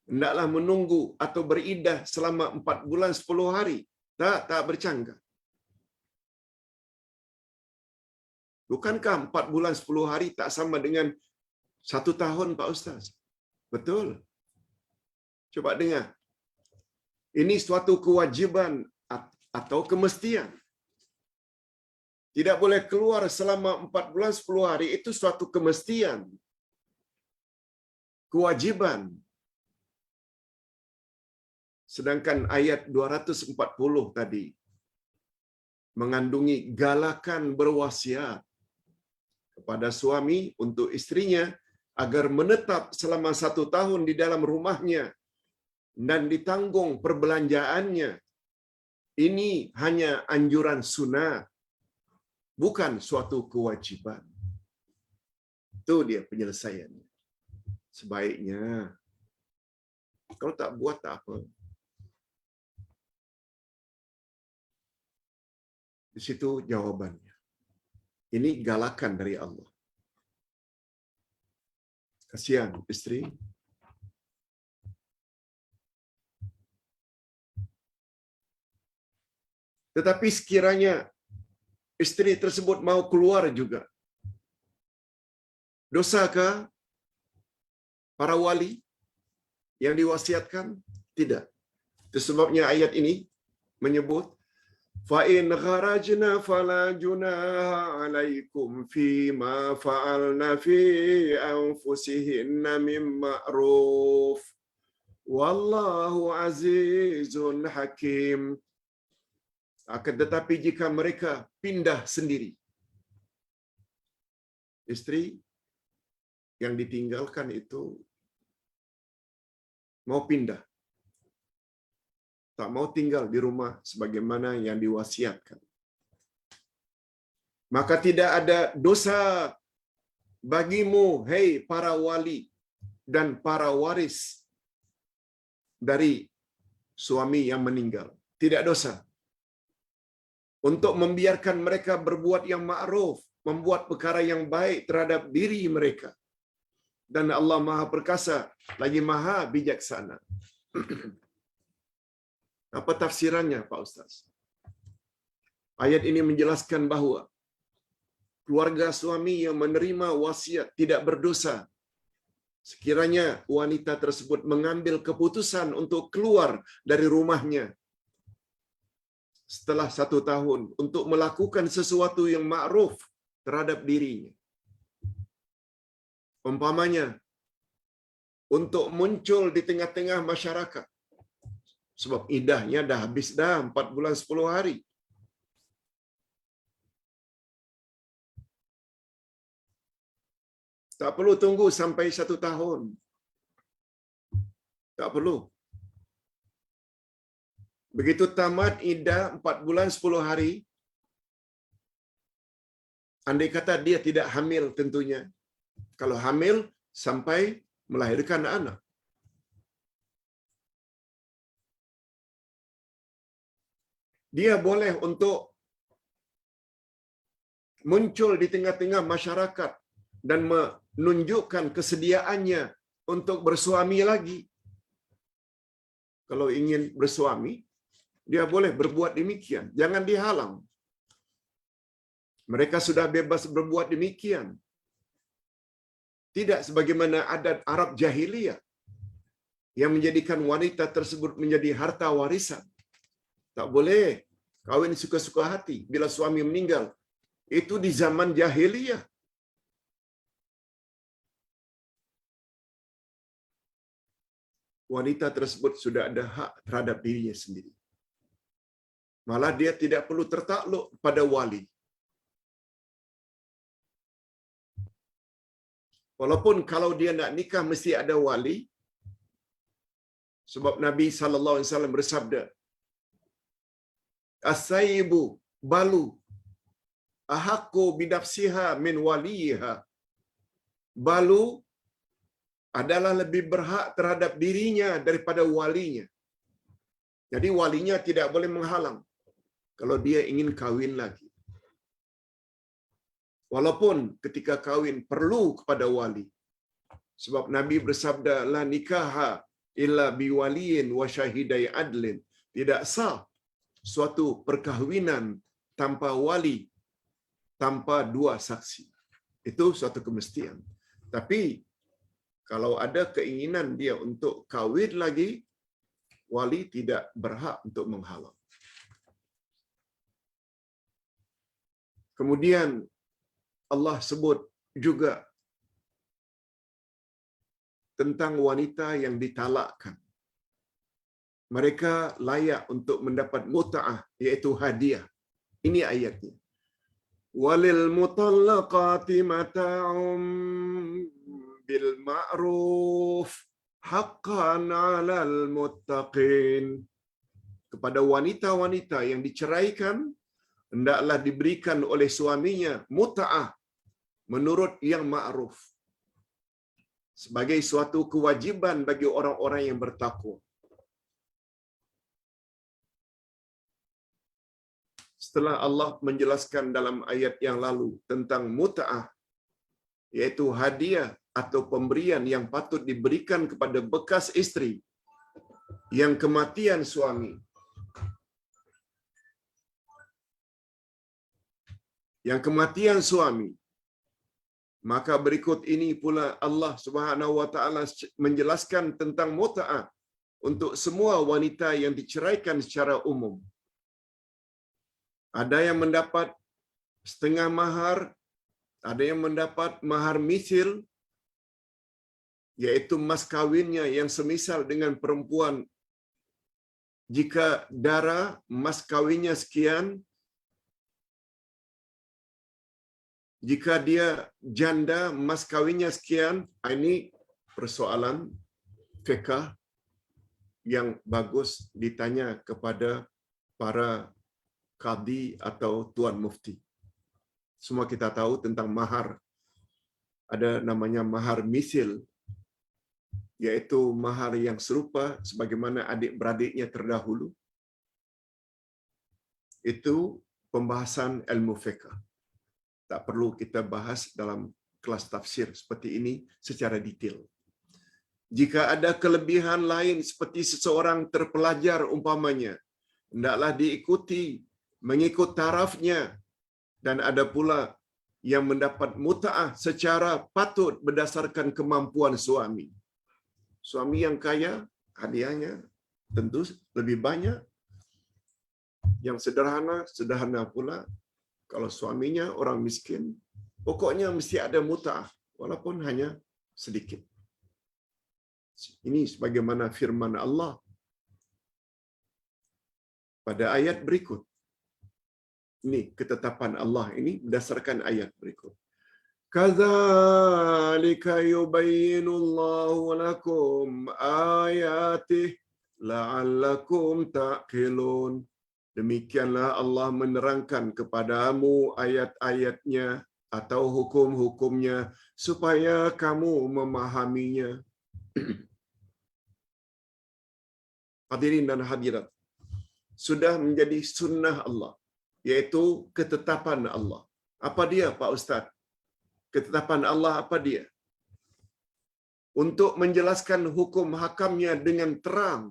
hendaklah menunggu atau beriddah selama 4 bulan 10 hari. Tak bercanggah. Bukankah 4 bulan 10 hari tak sama dengan 1 tahun, Pak Ustaz? Betul. Coba dengar. Ini suatu kewajiban atau kemestian. Tidak boleh keluar selama 4 bulan 10 hari, itu suatu kemestian. Kewajiban. Sedangkan ayat 240 tadi mengandungi galakan berwasiat kepada suami untuk istrinya agar menetap selama 1 tahun di dalam rumahnya dan ditanggung perbelanjaannya. Ini hanya anjuran sunat, bukan suatu kewajiban. Itu dia penyelesaiannya. Sebaiknya, kalau tak buat tak apa. Di situ jawabannya. Ini galakan dari Allah. Kasihan istri. Tetapi sekiranya istri tersebut mau keluar juga, dosakah para wali yang diwasiatkan? Tidak. Itu sebabnya ayat ini menyebut fa in kharajna fala junaha alaikum fima fa'alna fi anfusihinna mim ma'ruf wallahu azizun hakim. Akan tetapi jika mereka pindah sendiri, istri yang ditinggalkan itu mau pindah, tak mau tinggal di rumah sebagaimana yang diwasiatkan, maka tidak ada dosa bagimu, hei para wali dan para waris dari suami yang meninggal. Tidak dosa untuk membiarkan mereka berbuat yang ma'ruf, membuat perkara yang baik terhadap diri mereka. Dan Allah Maha Perkasa, lagi Maha Bijaksana. Apa tafsirannya, Pak Ustaz? Ayat ini menjelaskan bahawa keluarga suami yang menerima wasiat tidak berdosa sekiranya wanita tersebut mengambil keputusan untuk keluar dari rumahnya setelah 1 tahun untuk melakukan sesuatu yang ma'ruf terhadap dirinya. Umpamanya, untuk muncul di tengah-tengah masyarakat. Sebab iddahnya dah habis dah 4 bulan 10 hari. Tak perlu tunggu sampai 1 tahun. Tak perlu. Begitu tamat iddah 4 bulan 10 hari, andai kata dia tidak hamil tentunya. Kalau hamil, sampai melahirkan anak. Dia boleh untuk muncul di tengah-tengah masyarakat dan menunjukkan kesediaannya untuk bersuami lagi. Kalau ingin bersuami, dia boleh berbuat demikian. Jangan dihalang. Mereka sudah bebas berbuat demikian. Tidak sebagaimana adat Arab jahiliyah yang menjadikan wanita tersebut menjadi harta warisan. Tak boleh kawin suka-suka hati bila suami meninggal. Itu di zaman jahiliyah. Wanita tersebut sudah ada hak terhadap dirinya sendiri. Malah dia tidak perlu tertakluk pada wali. Walaupun kalau dia nak nikah mesti ada wali. Sebab Nabi SAW bersabda, As-sayyibu balu ahaqqu binafsiha min waliha. Balu adalah lebih berhak terhadap dirinya daripada walinya. Jadi walinya tidak boleh menghalang kalau dia ingin kahwin lagi. Walaupun ketika kahwin perlu kepada wali. Sebab Nabi bersabda, la nikaha illa biwaliyin wa syahidai adlin. Tidak sah suatu perkahwinan tanpa wali, tanpa 2 saksi. Itu suatu kemestian. Tapi kalau ada keinginan dia untuk kahwin lagi, wali tidak berhak untuk menghalang. Kemudian Allah sebut juga tentang wanita yang ditalakkan. Mereka layak untuk mendapat mut'ah, iaitu hadiah. Ini ayatnya. Walil mutallaqati mata'um bil ma'ruf haqqan 'alal muttaqin. Kepada wanita-wanita yang diceraikan, hendaklah diberikan oleh suaminya mut'ah menurut yang ma'ruf. Sebagai suatu kewajiban bagi orang-orang yang bertakwa. setelah Allah menjelaskan dalam ayat yang lalu tentang mut'ah, yaitu hadiah atau pemberian yang patut diberikan kepada bekas isteri yang kematian suami, maka berikut ini pula Allah Subhanahu wa taala menjelaskan tentang mut'ah untuk semua wanita yang diceraikan secara umum. Ada yang mendapat setengah mahar, ada yang mendapat mahar misil, yaitu mas kawinnya yang semisal dengan perempuan. Jika dara, mas kawinnya sekian. Jika dia janda, mas kawinnya sekian. Ini persoalan fiqh yang bagus ditanya kepada para qadi atau tuan mufti. Semua kita tahu tentang mahar. Ada namanya mahar misil, yaitu mahar yang serupa sebagaimana adik-beradiknya terdahulu. Itu pembahasan ilmu fiqh. Tak perlu kita bahas dalam kelas tafsir seperti ini secara detail. Jika ada kelebihan lain seperti seseorang terpelajar umpamanya, hendaklah diikuti mengikut tarafnya, dan ada pula yang mendapat mut'ah secara patut berdasarkan kemampuan suami. Suami yang kaya, hadiahnya tentu lebih banyak. Yang sederhana, sederhana pula. Kalau suaminya orang miskin, pokoknya mesti ada mut'ah, walaupun hanya sedikit. Ini sebagaimana firman Allah pada ayat berikut. Ini ketetapan Allah ini berdasarkan ayat berikut. Kadzalika yubayyinullahu lakum ayatihi la'allakum ta'qilun. Demikianlah Allah menerangkan kepadamu ayat-ayatnya atau hukum-hukumnya supaya kamu memahaminya. Hadirin dan hadirat, sudah menjadi sunnah Allah, yaitu ketetapan Allah. Apa dia, Pak Ustaz? Ketetapan Allah apa dia? Untuk menjelaskan hukum hakamnya dengan terang.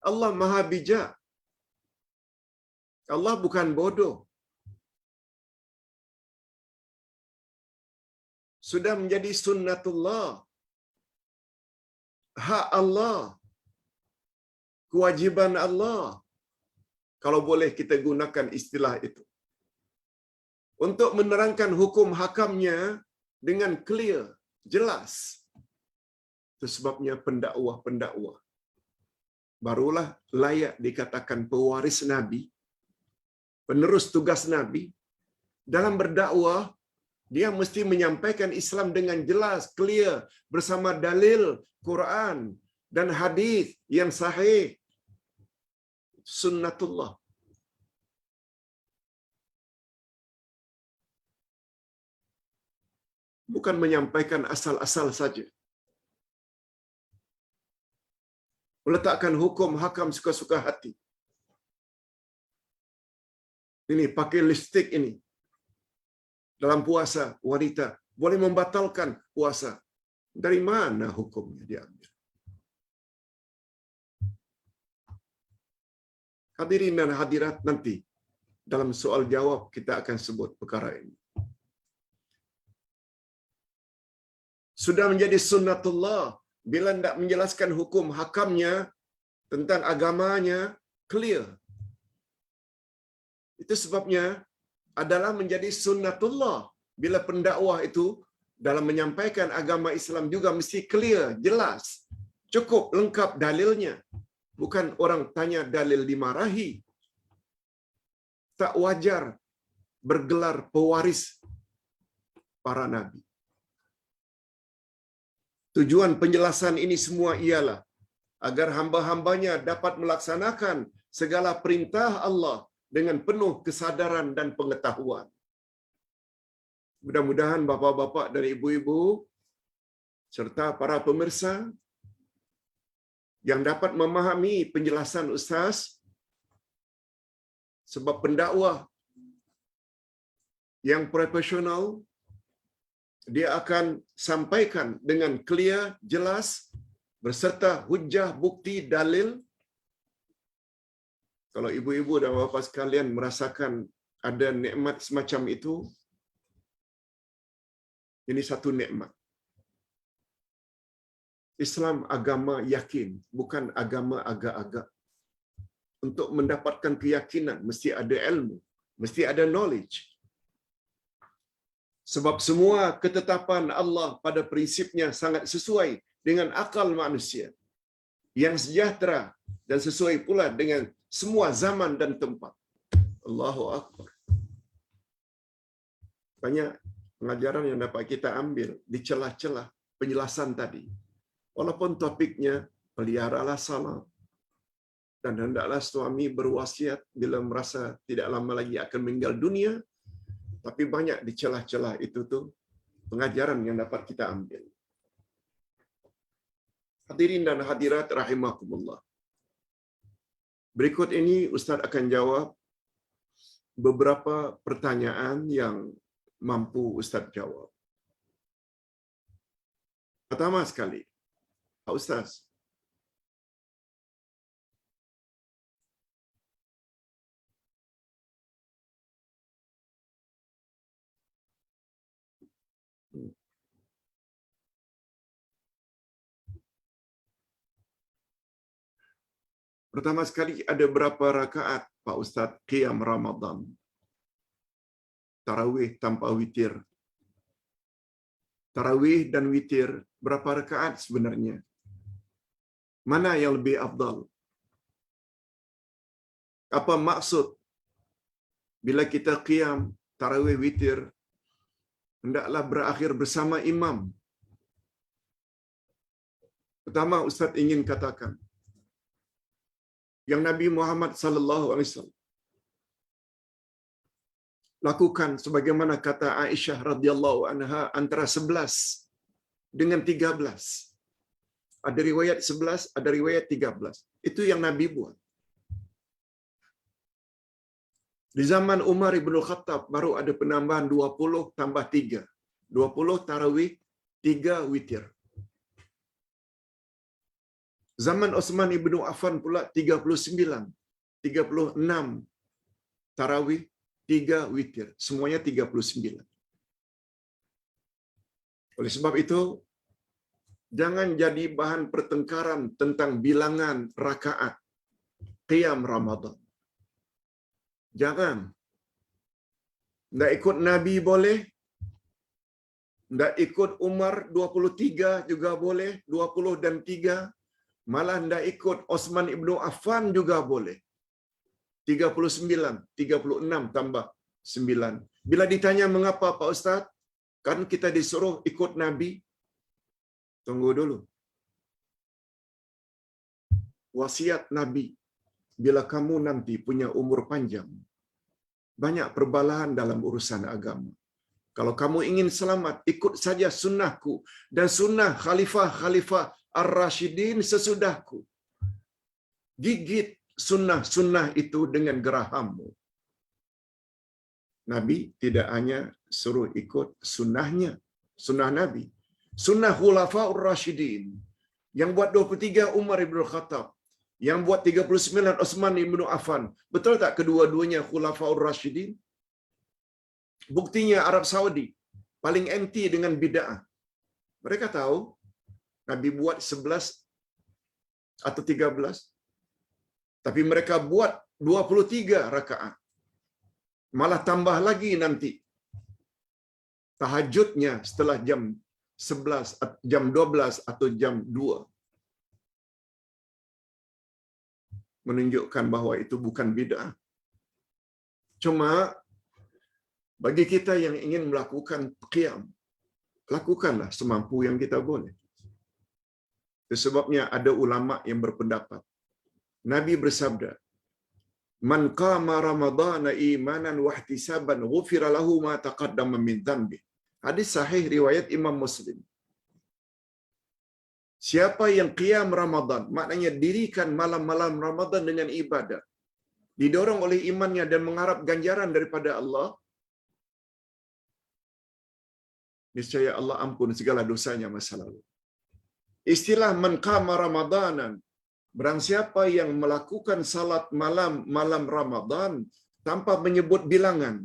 Allah Maha Bijak. Allah bukan bodoh. Sudah menjadi sunnatullah. Hak Allah. Kewajiban Allah. Kalau boleh kita gunakan istilah itu. Untuk menerangkan hukum hakamnya dengan clear, jelas. Itu sebabnya pendakwah-pendakwah barulah layak dikatakan pewaris Nabi, penerus tugas Nabi. Dalam berdakwah, dia mesti menyampaikan Islam dengan jelas, clear, bersama dalil Quran dan hadis yang sahih. Sunnatullah. Bukan menyampaikan asal-asal saja. Meletakkan hukum hakam suka-suka hati. Ini pakai lipstik ini. Dalam puasa, wanita boleh membatalkan puasa. Dari mana hukumnya diambil? Hadirin dan hadirat, nanti dalam soal jawab kita akan sebut perkara ini. Sudah menjadi sunnatullah bila tidak menjelaskan hukum hakamnya tentang agamanya clear. Itu sebabnya adalah menjadi sunnatullah bila pendakwah itu dalam menyampaikan agama Islam juga mesti clear, jelas, cukup lengkap dalilnya. Bukan orang tanya dalil dimarahi. Tak wajar bergelar pewaris para nabi. Tujuan penjelasan ini semua ialah agar hamba-hambanya dapat melaksanakan segala perintah Allah dengan penuh kesadaran dan pengetahuan. Mudah-mudahan bapa-bapa dan ibu-ibu serta para pemirsa yang dapat memahami penjelasan ustaz, sebab pendakwah yang profesional dia akan sampaikan dengan clear, jelas, berserta hujah, bukti, dalil. Kalau ibu-ibu dan bapa sekalian merasakan ada nikmat semacam itu, ini satu nikmat. Islam agama yakin, bukan agama agak-agak. Untuk mendapatkan keyakinan, mesti ada ilmu, mesti ada knowledge. Sebab semua ketetapan Allah pada prinsipnya sangat sesuai dengan akal manusia, yang sejahtera dan sesuai pula dengan semua zaman dan tempat. Allahu Akbar. Banyak pengajaran yang dapat kita ambil di celah-celah penjelasan tadi. Walaupun topiknya peliharalah salat dan hendaklah suami berwasiat bila merasa tidak lama lagi akan meninggal dunia, tapi banyak di celah-celah itu tu pengajaran yang dapat kita ambil. Hadirin dan hadirat rahimakumullah. Berikut ini Ustaz akan jawab beberapa pertanyaan yang mampu Ustaz jawab. Pertama sekali, Pak Ustaz, pertama sekali ada berapa rakaat Pak Ustaz qiyam Ramadan? Tarawih tanpa witir. Tarawih dan witir berapa rakaat sebenarnya? Mana yang lebih afdal? Apa maksud bila kita qiyam tarawih witir hendaklah berakhir bersama imam? Pertama Ustaz ingin katakan yang Nabi Muhammad sallallahu alaihi wasallam lakukan sebagaimana kata Aisyah radhiyallahu anha antara 11 dengan 13. Ada riwayat 11, ada riwayat 13. Itu yang Nabi buat. Di zaman Umar ibn Khattab baru ada penambahan 20 tambah 3. 20 tarawih, 3 witir. Zaman Utsman ibn Affan pula 39, 36 tarawih, 3 witir. Semuanya 39. Oleh sebab itu, jangan jadi bahan pertengkaran tentang bilangan rakaat qiyam Ramadan. Jangan. Ndak ikut Nabi boleh. Ndak ikut Umar 23 juga boleh, 20 dan 3. Malah ndak ikut Utsman ibn Affan juga boleh. 39, 36 tambah 9. Bila ditanya mengapa Pak Ustaz? Kan kita disuruh ikut Nabi. Tunggu dulu. Wasiat Nabi, bila kamu nanti punya umur panjang, banyak perbalahan dalam urusan agama. Kalau kamu ingin selamat, ikut saja sunnahku dan sunnah khalifah-khalifah Ar-Rashidin sesudahku. Gigit sunnah-sunnah itu dengan gerahammu. Nabi tidak hanya suruh ikut sunnahnya, sunnah Nabi. Sunnah Khulafaur Rashidin. Yang buat 23 Umar ibn Khattab. Yang buat 39 Utsman ibn Affan. Betul tak kedua-duanya Khulafaur Rashidin? Buktinya Arab Saudi paling anti dengan bid'ah. Mereka tahu Nabi buat 11 atau 13. Tapi mereka buat 23 rakaat. Malah tambah lagi nanti tahajudnya setelah jam 11, jam 12 atau jam 2. Menunjukkan bahawa itu bukan bid'ah. Cuma bagi kita yang ingin melakukan qiyam, lakukanlah semampu yang kita boleh. Itu sebabnya ada ulama yang berpendapat. Nabi bersabda, "Man qama Ramadhana imanan wa ihtisaban ghufira lahu ma taqaddama min dhanbi." Hadis sahih riwayat Imam Muslim. Siapa yang qiyam Ramadan, maknanya dirikan malam-malam Ramadan dengan ibadah, didorong oleh imannya dan mengharap ganjaran daripada Allah, niscaya Allah ampun segala dosanya masa lalu. Istilah man qama Ramadanan, barang siapa yang melakukan salat malam Ramadan tanpa menyebut bilangan,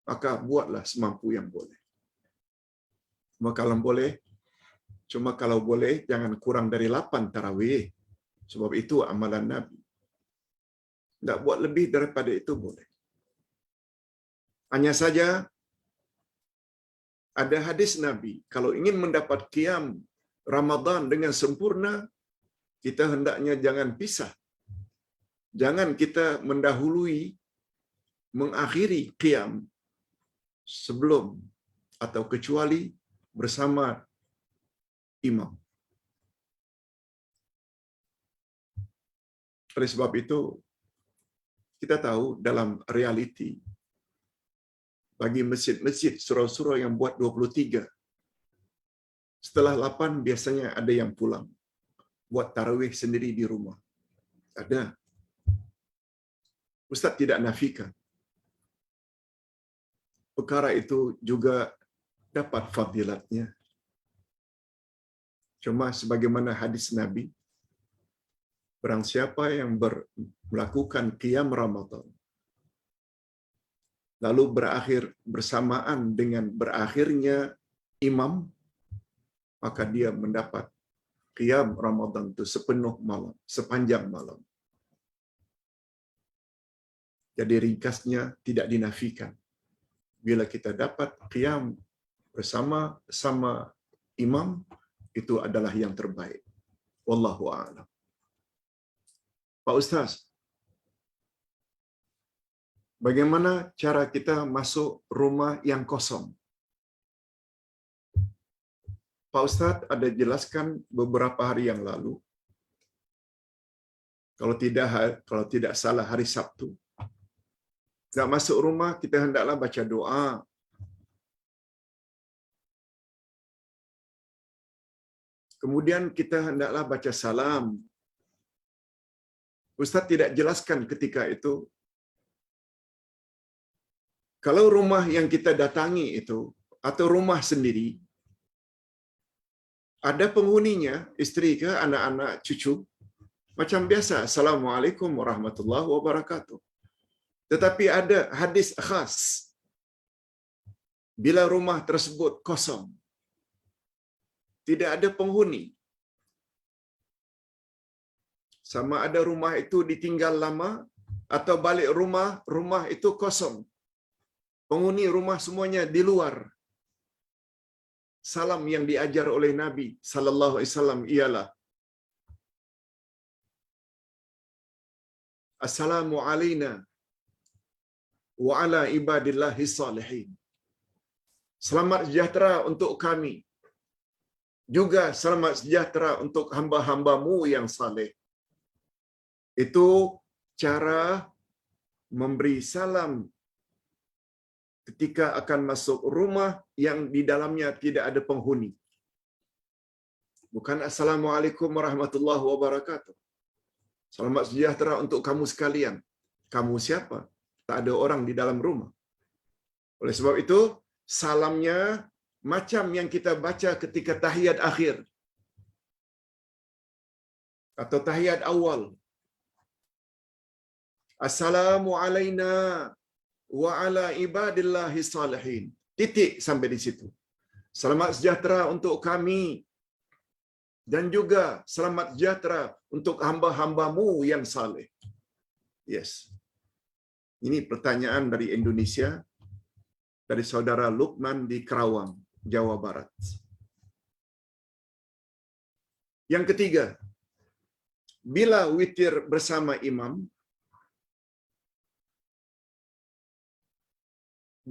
maka buatlah semampu yang boleh. Cuma kalau boleh jangan kurang dari 8 tarawih. Sebab itu amalan Nabi. Tak buat lebih daripada itu boleh. Hanya saja ada hadis Nabi, kalau ingin mendapat qiyam Ramadan dengan sempurna, kita hendaknya jangan pisah. Jangan kita mendahului, mengakhiri qiyam sebelum atau kecuali bersama imam. Oleh sebab itu, kita tahu dalam realiti, bagi masjid-masjid surau-surau yang buat 23, setelah 8 biasanya ada yang pulang, buat tarawih sendiri di rumah. Ada. Ustaz tidak nafikan. Perkara itu juga dapat fadilatnya. Cuma sebagaimana hadis Nabi, barang siapa yang melakukan qiyam Ramadan, lalu berakhir bersamaan dengan berakhirnya imam, maka dia mendapat qiyam Ramadan itu sepenuh malam, sepanjang malam. Jadi ringkasnya tidak dinafikan. Bila kita dapat qiyam bersama imam, itu adalah yang terbaik. Wallahu a'lam. Pak Ustaz, bagaimana cara kita masuk rumah yang kosong? Pak Ustaz ada jelaskan beberapa hari yang lalu. Kalau tidak salah hari Sabtu. Nak masuk rumah kita hendaklah baca doa. Kemudian kita hendaklah baca salam. Ustaz tidak jelaskan ketika itu, kalau rumah yang kita datangi itu, atau rumah sendiri, ada penghuninya, isteri ke, anak-anak, cucu, macam biasa, Assalamualaikum warahmatullahi wabarakatuh. Tetapi ada hadis khas, bila rumah tersebut kosong, tidak ada penghuni, sama ada rumah itu ditinggal lama, atau balik rumah itu kosong, penghuni rumah semuanya di luar, salam yang diajar oleh Nabi sallallahu alaihi wasallam ialah Assalamu alayna wa ala ibadillahi salihin. Selamat sejahtera untuk kami, juga selamat sejahtera untuk hamba-hambamu yang saleh. Itu cara memberi salam ketika akan masuk rumah yang di dalamnya tidak ada penghuni. Bukan Assalamualaikum warahmatullahi wabarakatuh. Selamat sejahtera untuk kamu sekalian. Kamu siapa? Tak ada orang di dalam rumah. Oleh sebab itu, salamnya macam yang kita baca ketika tahiyat akhir atau tahiyat awal. Assalamu alayna wa ala ibadillahi salihin. Titik sampai di situ. Selamat sejahtera untuk kami dan juga selamat sejahtera untuk hamba-hambamu yang saleh. Yes. Ini pertanyaan dari Indonesia, dari saudara Lukman di Kerawang, Jawa Barat. Yang ketiga, bila witir bersama imam,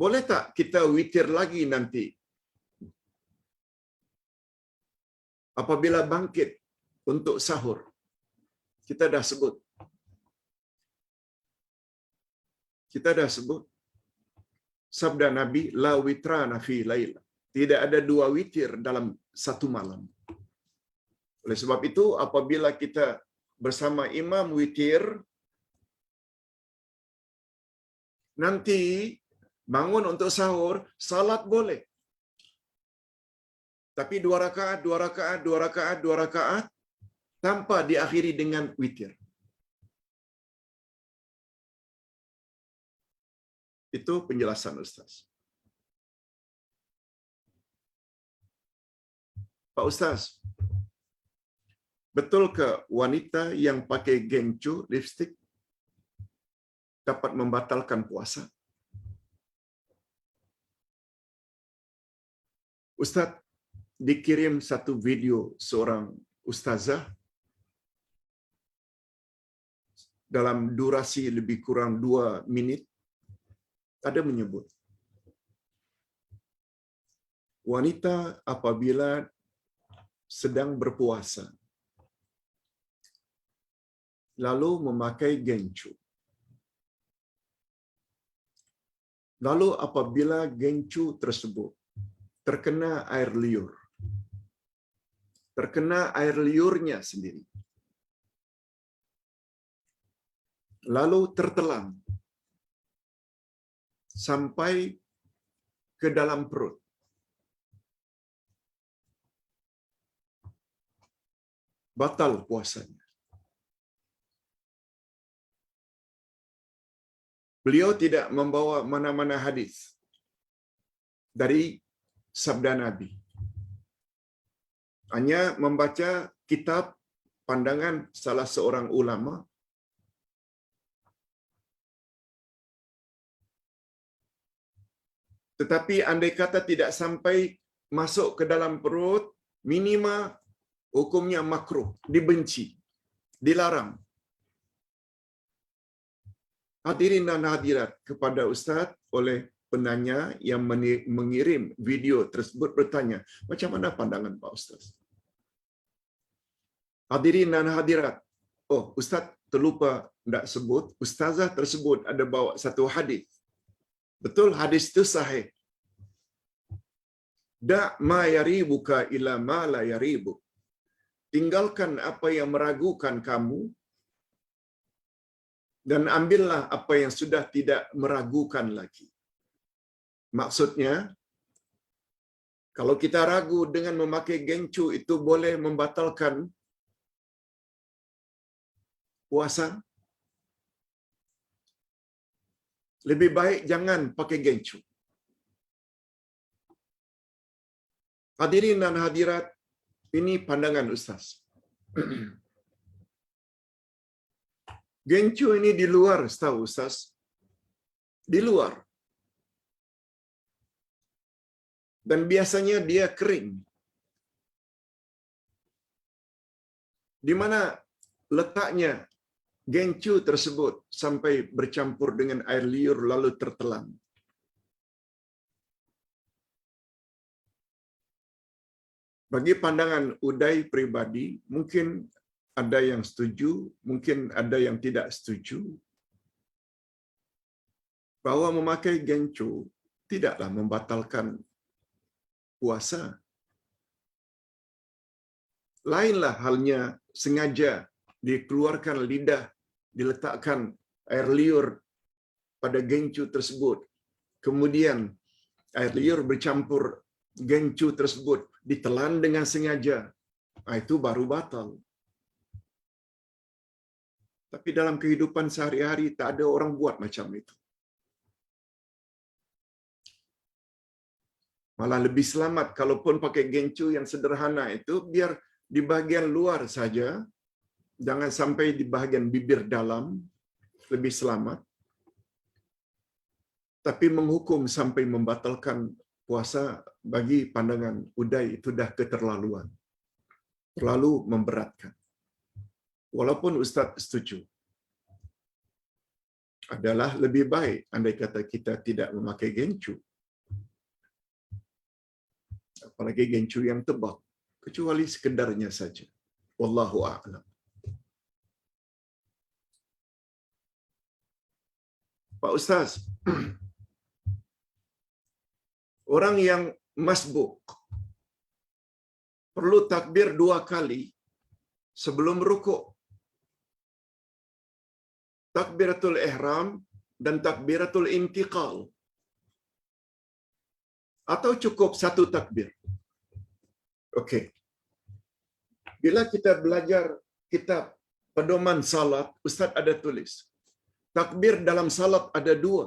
boleh tak kita witir lagi nanti? Apabila bangkit untuk sahur. Kita dah sebut. Sabda Nabi, la witrana fi lail. Tidak ada 2 witir dalam satu malam. Oleh sebab itu, apabila kita bersama imam witir, nanti bangun untuk sahur, salat boleh. Tapi 2 rakaat, 2 rakaat, 2 rakaat, 2 rakaat, tanpa diakhiri dengan witir. Itu penjelasan Ustaz. Pak Ustaz, betul ke wanita yang pakai gencu, lipstick, dapat membatalkan puasa? Ustaz, dikirim satu video seorang ustazah dalam durasi lebih kurang 2 minit, ada menyebut wanita apabila sedang berpuasa lalu memakai gencu, lalu apabila gencu tersebut terkena air liur, terkena air liurnya sendiri, lalu tertelan sampai ke dalam perut, batal puasanya. Beliau tidak membawa mana-mana hadis dari sabda Nabi. Hanya membaca kitab pandangan salah seorang ulama. Tetapi andai kata tidak sampai masuk ke dalam perut, minima hukumnya makruh, dibenci, dilarang. Hadirin dan hadirat, kepada Ustaz oleh penanya yang mengirim video tersebut bertanya, macam mana pandangan Pak Ustaz? Hadirin dan hadirat, oh Ustaz terlupa tidak sebut, ustazah tersebut ada bawa satu hadis. Betul, hadis itu sahih. Da' ma yaribuka ila ma la yaribuk. Tinggalkan apa yang meragukan kamu dan ambillah apa yang sudah tidak meragukan lagi. Maksudnya, kalau kita ragu dengan memakai gencu itu boleh membatalkan puasa, lebih baik jangan pakai gencu. Hadirin dan hadirat, ini pandangan Ustaz. Gencu ini di luar, setahu Ustaz. Di luar. Dan biasanya dia kering. Di mana letaknya gencu tersebut sampai bercampur dengan air liur lalu tertelan? Bagi pandangan Uday pribadi, mungkin ada yang setuju, mungkin ada yang tidak setuju, bahwa memakai gencu tidaklah membatalkan puasa. Lainlah halnya sengaja dikeluarkan lidah, diletakkan air liur pada gencu tersebut, kemudian air liur bercampur gencu tersebut ditelan dengan sengaja, itu baru batal. Tapi dalam kehidupan sehari-hari tak ada orang buat macam itu. Malah lebih selamat kalaupun pakai gencu yang sederhana itu, biar di bahagian luar saja, jangan sampai di bahagian bibir dalam, lebih selamat. Tapi menghukum sampai membatalkan puasa, bagi pandangan Uday itu dah keterlaluan. Terlalu memberatkan. Walaupun Ustaz setuju, adalah lebih baik andai kata kita tidak memakai gencu. Apalagi gencu yang tebal, kecuali sekedarnya saja. Wallahu a'lam. Pak Ustaz, orang yang masbuk perlu takbir 2 kali sebelum rukuk. Takbiratul ihram dan takbiratul intiqal. Atau cukup satu takbir? Okey. Bila kita belajar kitab pedoman salat, Ustaz ada tulis. Takbir dalam salat ada dua.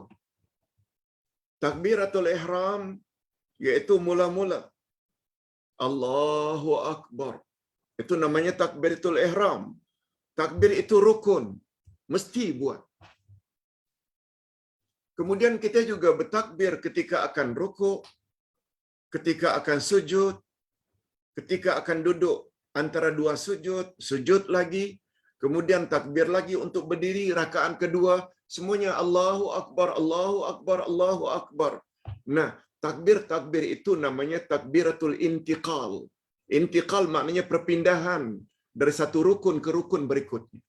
Takbiratul ihram iaitu mula-mula Allahu Akbar. Itu namanya takbiratul ihram. Takbir itu rukun, mesti buat. Kemudian kita juga bertakbir ketika akan rukuk, ketika akan sujud, ketika akan duduk antara dua sujud, sujud lagi, kemudian takbir lagi untuk berdiri rakaat kedua, semuanya Allahu Akbar, Allahu Akbar, Allahu Akbar. Nah, takbir-takbir itu namanya takbiratul intiqal. Intiqal maknanya perpindahan dari satu rukun ke rukun berikutnya.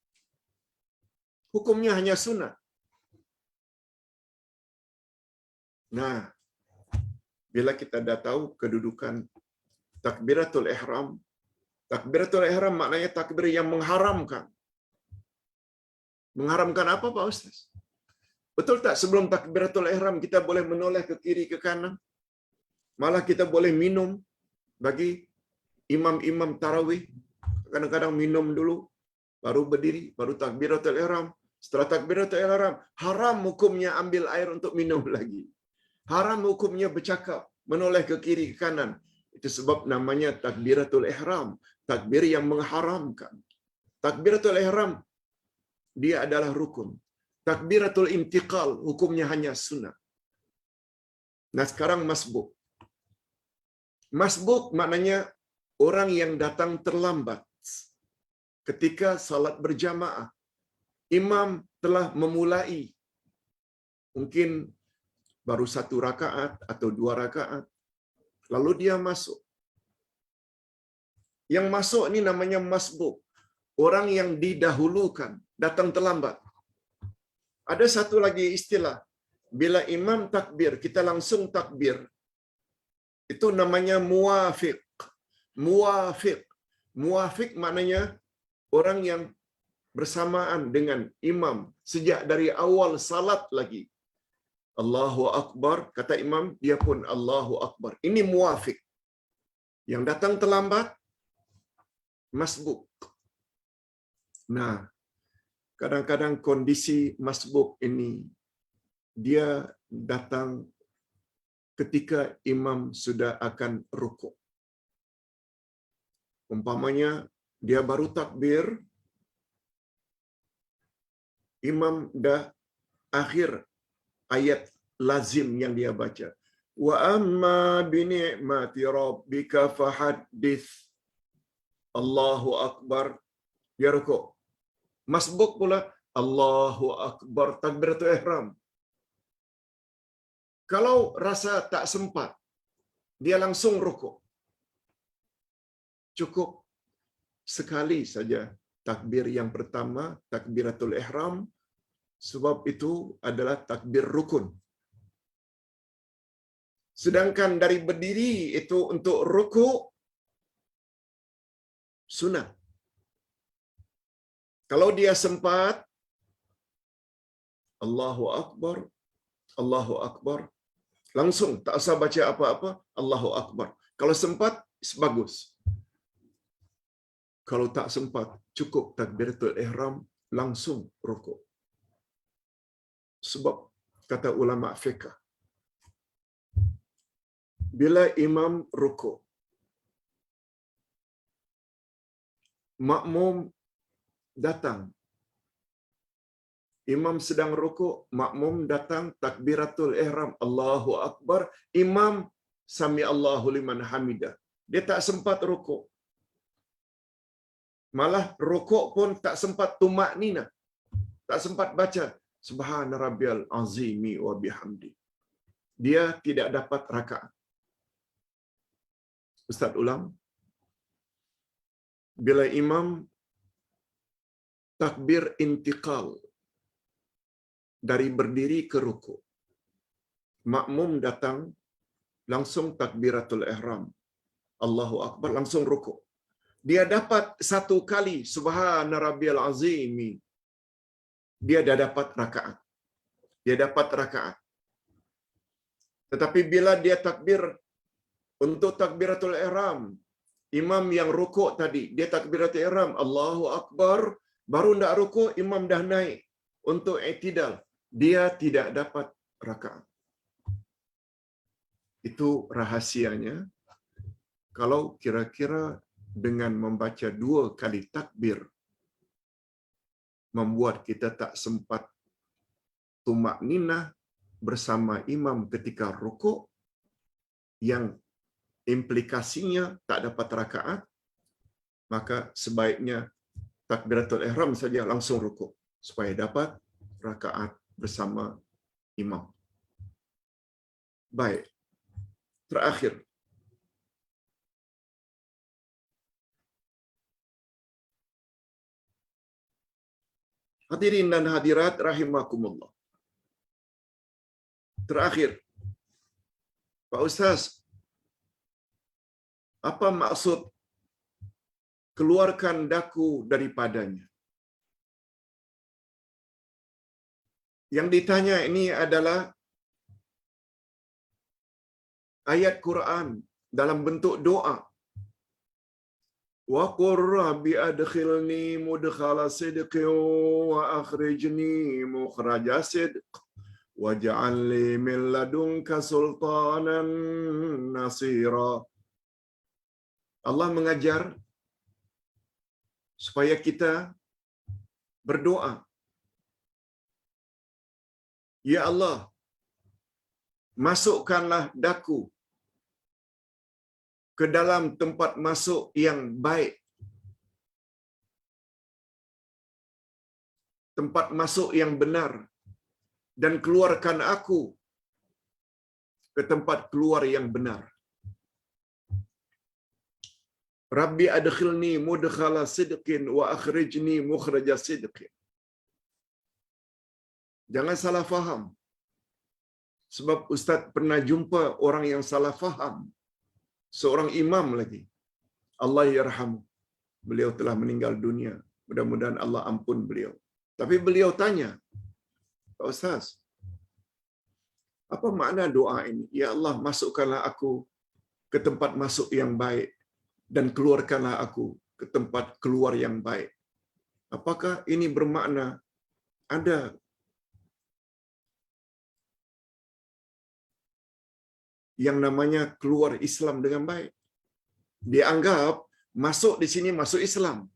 Hukumnya hanya sunat. Nah, bila kita dah tahu kedudukan takbiratul ihram, takbiratul ihram maknanya takbir yang mengharamkan. Mengharamkan apa Pak Ustaz? Betul tak sebelum takbiratul ihram kita boleh menoleh ke kiri ke kanan? Malah kita boleh minum bagi imam-imam tarawih. Kadang-kadang minum dulu, baru berdiri, baru takbiratul ihram. Setelah takbiratul ihram, haram hukumnya ambil air untuk minum lagi. Haram hukumnya bercakap, menoleh ke kiri ke kanan. Itu sebab namanya takbiratul ihram, takbir yang mengharamkan. Takbiratul ihram dia adalah rukun. Takbiratul intiqal hukumnya hanya sunnah. Nah, sekarang masbuk. Masbuk maknanya orang yang datang terlambat ketika salat berjamaah. Imam telah memulai, mungkin baru satu rakaat atau dua rakaat, lalu dia masuk. Yang masuk ini namanya masbuk. Orang yang didahulukan, datang terlambat. Ada satu lagi istilah. Bila imam takbir, kita langsung takbir. Itu namanya muwafiq. Muwafiq. Muwafiq maknanya orang yang bersamaan dengan imam sejak dari awal salat lagi. Allahu Akbar, kata imam, dia pun Allahu Akbar. Ini muwafiq. Yang datang terlambat, masbuk. Nah, kadang-kadang kondisi masbuk ini, dia datang ketika imam sudah akan rukuk. Umpamanya, dia baru takbir, imam dah akhir ayat lazim yang dia baca. Wa amma bi ni'mati rabbika fahaddits. Allahu Akbar. Dia rukuk. Masbuk pula Allahu Akbar, takbiratul ihram. Kalau rasa tak sempat, dia langsung rukuk. Cukup sekali saja takbir yang pertama, takbiratul ihram, sebab itu adalah takbir rukun. Sedangkan dari berdiri itu untuk rukuk sunat. Kalau dia sempat, Allahu Akbar, Allahu Akbar, langsung tak usah baca apa-apa, Allahu Akbar. Kalau sempat, bagus. Kalau tak sempat, cukup takbiratul ihram, langsung rukuk. Sebab kata ulama fiqh, bila imam rukuk, makmum datang. Imam sedang rukuk, makmum datang, takbiratul ihram, Allahu Akbar, imam sami Allahu liman hamidah. Dia tak sempat rukuk. Malah rukuk pun tak sempat tumak nina. Tak sempat baca Subhana rabbiyal azimi wa bihamdi. Dia tidak dapat rakaat. Ustaz ulang. Bila imam takbir intiqal dari berdiri ke rukuk, makmum datang langsung takbiratul ihram, Allahu Akbar, langsung rukuk. dia dapat satu kali subhana rabbiyal azim, dia dah dapat rakaat. Dia dapat rakaat. Tetapi bila dia takbir untuk takbiratul ihram, imam yang rukuk tadi, dia takbiratul ihram, Allahu Akbar, baru nak rukuk, imam dah naik untuk i'tidal, dia tidak dapat rakaat. Itu rahasianya. Kalau kira-kira dengan membaca 2 kali takbir membuat kita tak sempat tumak ninah bersama imam ketika rukuk, yang implikasinya tak dapat rakaat, maka sebaiknya takbiratul ihram saja langsung rukuk supaya dapat rakaat bersama imam. Baik. Terakhir, hadirin dan hadirat rahimakumullah. Terakhir, Pak Ustaz, apa maksud keluarkan daku daripadanya? Yang ditanya ini adalah ayat Quran dalam bentuk doa. Wa qur rabbi adkhilni mudkhala sidqin wa akhrijni mukhraja sidq waj'al li min ladunka sultanan nasira. Allah mengajar supaya kita berdoa. Ya Allah, masukkanlah daku ke dalam tempat masuk yang baik. Tempat masuk yang benar. Dan keluarkan aku ke tempat keluar yang benar. Rabbi adkhilni mudkhala sidqin wa akhrijni mukhraja sidqin. Jangan salah faham. Sebab Ustaz pernah jumpa orang yang salah faham. Seorang imam lagi. Allah yarhamu. Beliau telah meninggal dunia. Mudah-mudahan Allah ampun beliau. Tapi beliau tanya, Pak Ustaz, apa makna doa ini? Ya Allah, masukkanlah aku ke tempat masuk yang baik dan keluarkanlah aku ke tempat keluar yang baik. Apakah ini bermakna ada yang namanya keluar Islam dengan baik? Dianggap masuk di sini masuk Islam.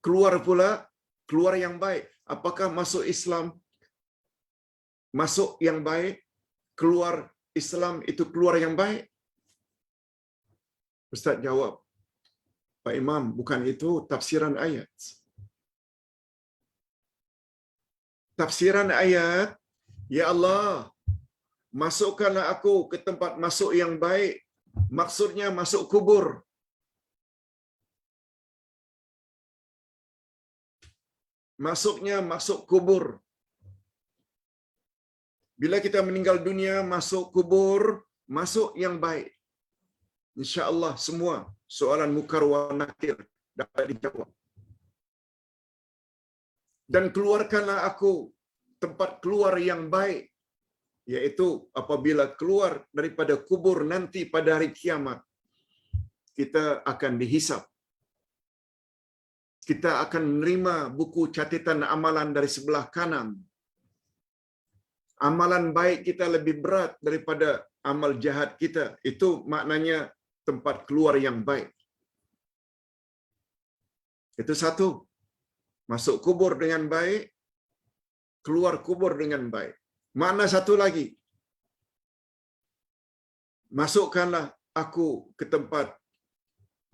Keluar pula keluar yang baik. Apakah masuk Islam masuk yang baik, keluar Islam itu keluar yang baik? Ustaz jawab, Pak Imam, bukan itu tafsiran ayat. Tafsiran ayat, ya Allah, masukkanlah aku ke tempat masuk yang baik. Maksudnya masuk kubur. Maksudnya masuk kubur. Bila kita meninggal dunia, masuk kubur, masuk yang baik. InsyaAllah semua soalan mukar wa nakir dapat dijawab. Dan keluarkanlah aku tempat keluar yang baik, yaitu apabila keluar daripada kubur nanti pada hari kiamat, kita akan dihisap. Kita akan menerima buku catatan amalan dari sebelah kanan. Amalan baik kita lebih berat daripada amal jahat kita. Itu maknanya tempat keluar yang baik. Itu satu. Masuk kubur dengan baik, keluar kubur dengan baik. Makna satu lagi. Masukkanlah aku ke tempat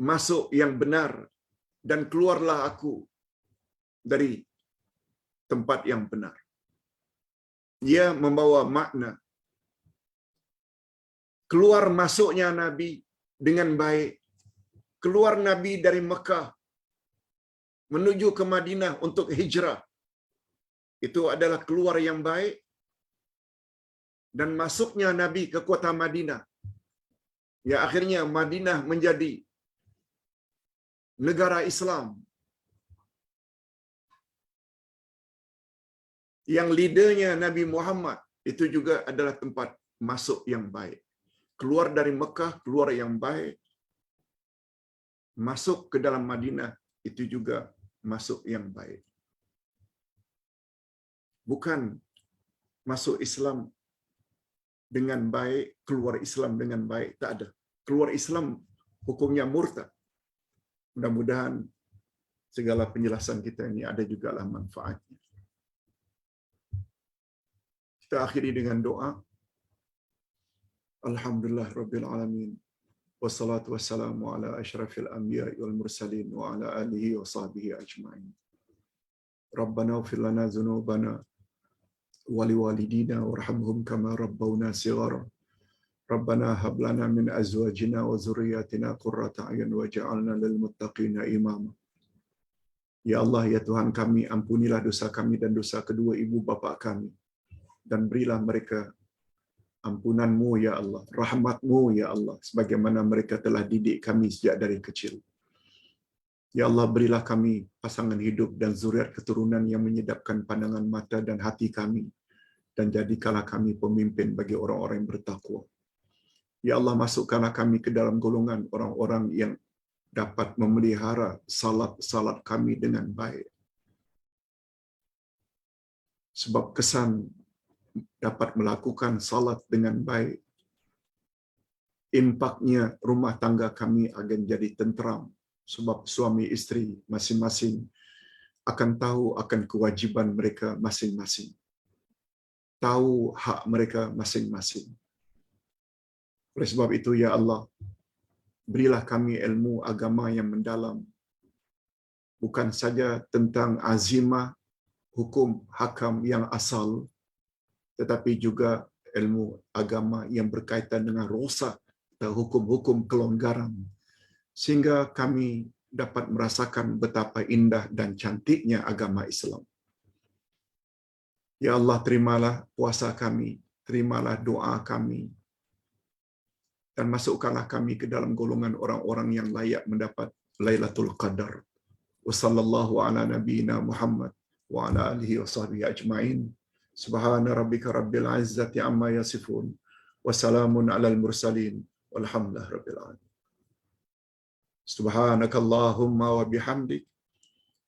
masuk yang benar dan keluarlah aku dari tempat yang benar. Ia membawa makna keluar masuknya Nabi dengan baik. Keluar Nabi dari Mekah menuju ke Madinah untuk hijrah. Itu adalah keluar yang baik. Dan masuknya Nabi ke kota Madinah. Ya akhirnya Madinah menjadi negara Islam yang leadernya Nabi Muhammad, itu juga adalah tempat masuk yang baik. Keluar dari Mekah, keluar yang baik. Masuk ke dalam Madinah, itu juga masuk yang baik. Bukan masuk Islam dengan baik, keluar Islam dengan baik. Tak ada. Keluar Islam hukumnya murtad. Mudah-mudahan segala penjelasan kita ini ada jugalah manfaatnya. Kita akhiri dengan doa. Alhamdulillah Rabbil Alamin. Wassalatu wassalamu ala asyrafil anbiya wal mursalin wa ala alihi wa sahbihi ajma'in. Rabbana ighfir lana dzunubana wa liwalidina warhamhum kama rabbawna shighara. Rabbana hab lana min azwajina wa dzurriyyatina qurrata a'yun waj'alna lil muttaqina imama. Ya Allah, ya Tuhan kami, ampunilah dosa kami dan dosa kedua ibu bapa kami, dan berilah mereka ampunan-Mu ya Allah, rahmat-Mu ya Allah, sebagaimana mereka telah didik kami sejak dari kecil. Ya Allah, berilah kami pasangan hidup dan zuriat keturunan yang menyedapkan pandangan mata dan hati kami, dan jadikanlah kami pemimpin bagi orang-orang yang bertakwa. Ya Allah, masukkanlah kami ke dalam golongan orang-orang yang dapat memelihara salat kami dengan baik. Sebab kesan dapat melakukan salat dengan baik, infaknya rumah tangga kami akan jadi tenteram, sebab suami isteri masing-masing akan tahu akan kewajiban mereka masing-masing, tahu hak mereka masing-masing. Oleh sebab itu, ya Allah, berilah kami ilmu agama yang mendalam, bukan saja tentang azimah hukum hakam yang asal, tetapi juga ilmu agama yang berkaitan dengan rosa atau hukum-hukum kelonggaran, sehingga kami dapat merasakan betapa indah dan cantiknya agama Islam. Ya Allah, terimalah puasa kami, terimalah doa kami, dan masukkanlah kami ke dalam golongan orang-orang yang layak mendapat Lailatul Qadar. Wassallallahu ala nabiyyina Muhammad wa ala alihi wa sahbihi ajma'in. Subhana rabbika rabbil izzati amma yasifun. Wassalamun alal mursalin. Walhamdulillah rabbil alamin. Subhanakallahumma wa bihamdik.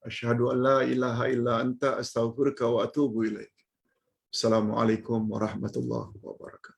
Asyhadu an la ilaha illa anta astaghfiruka wa atubu ilaik. Assalamualaikum warahmatullahi wabarakatuh.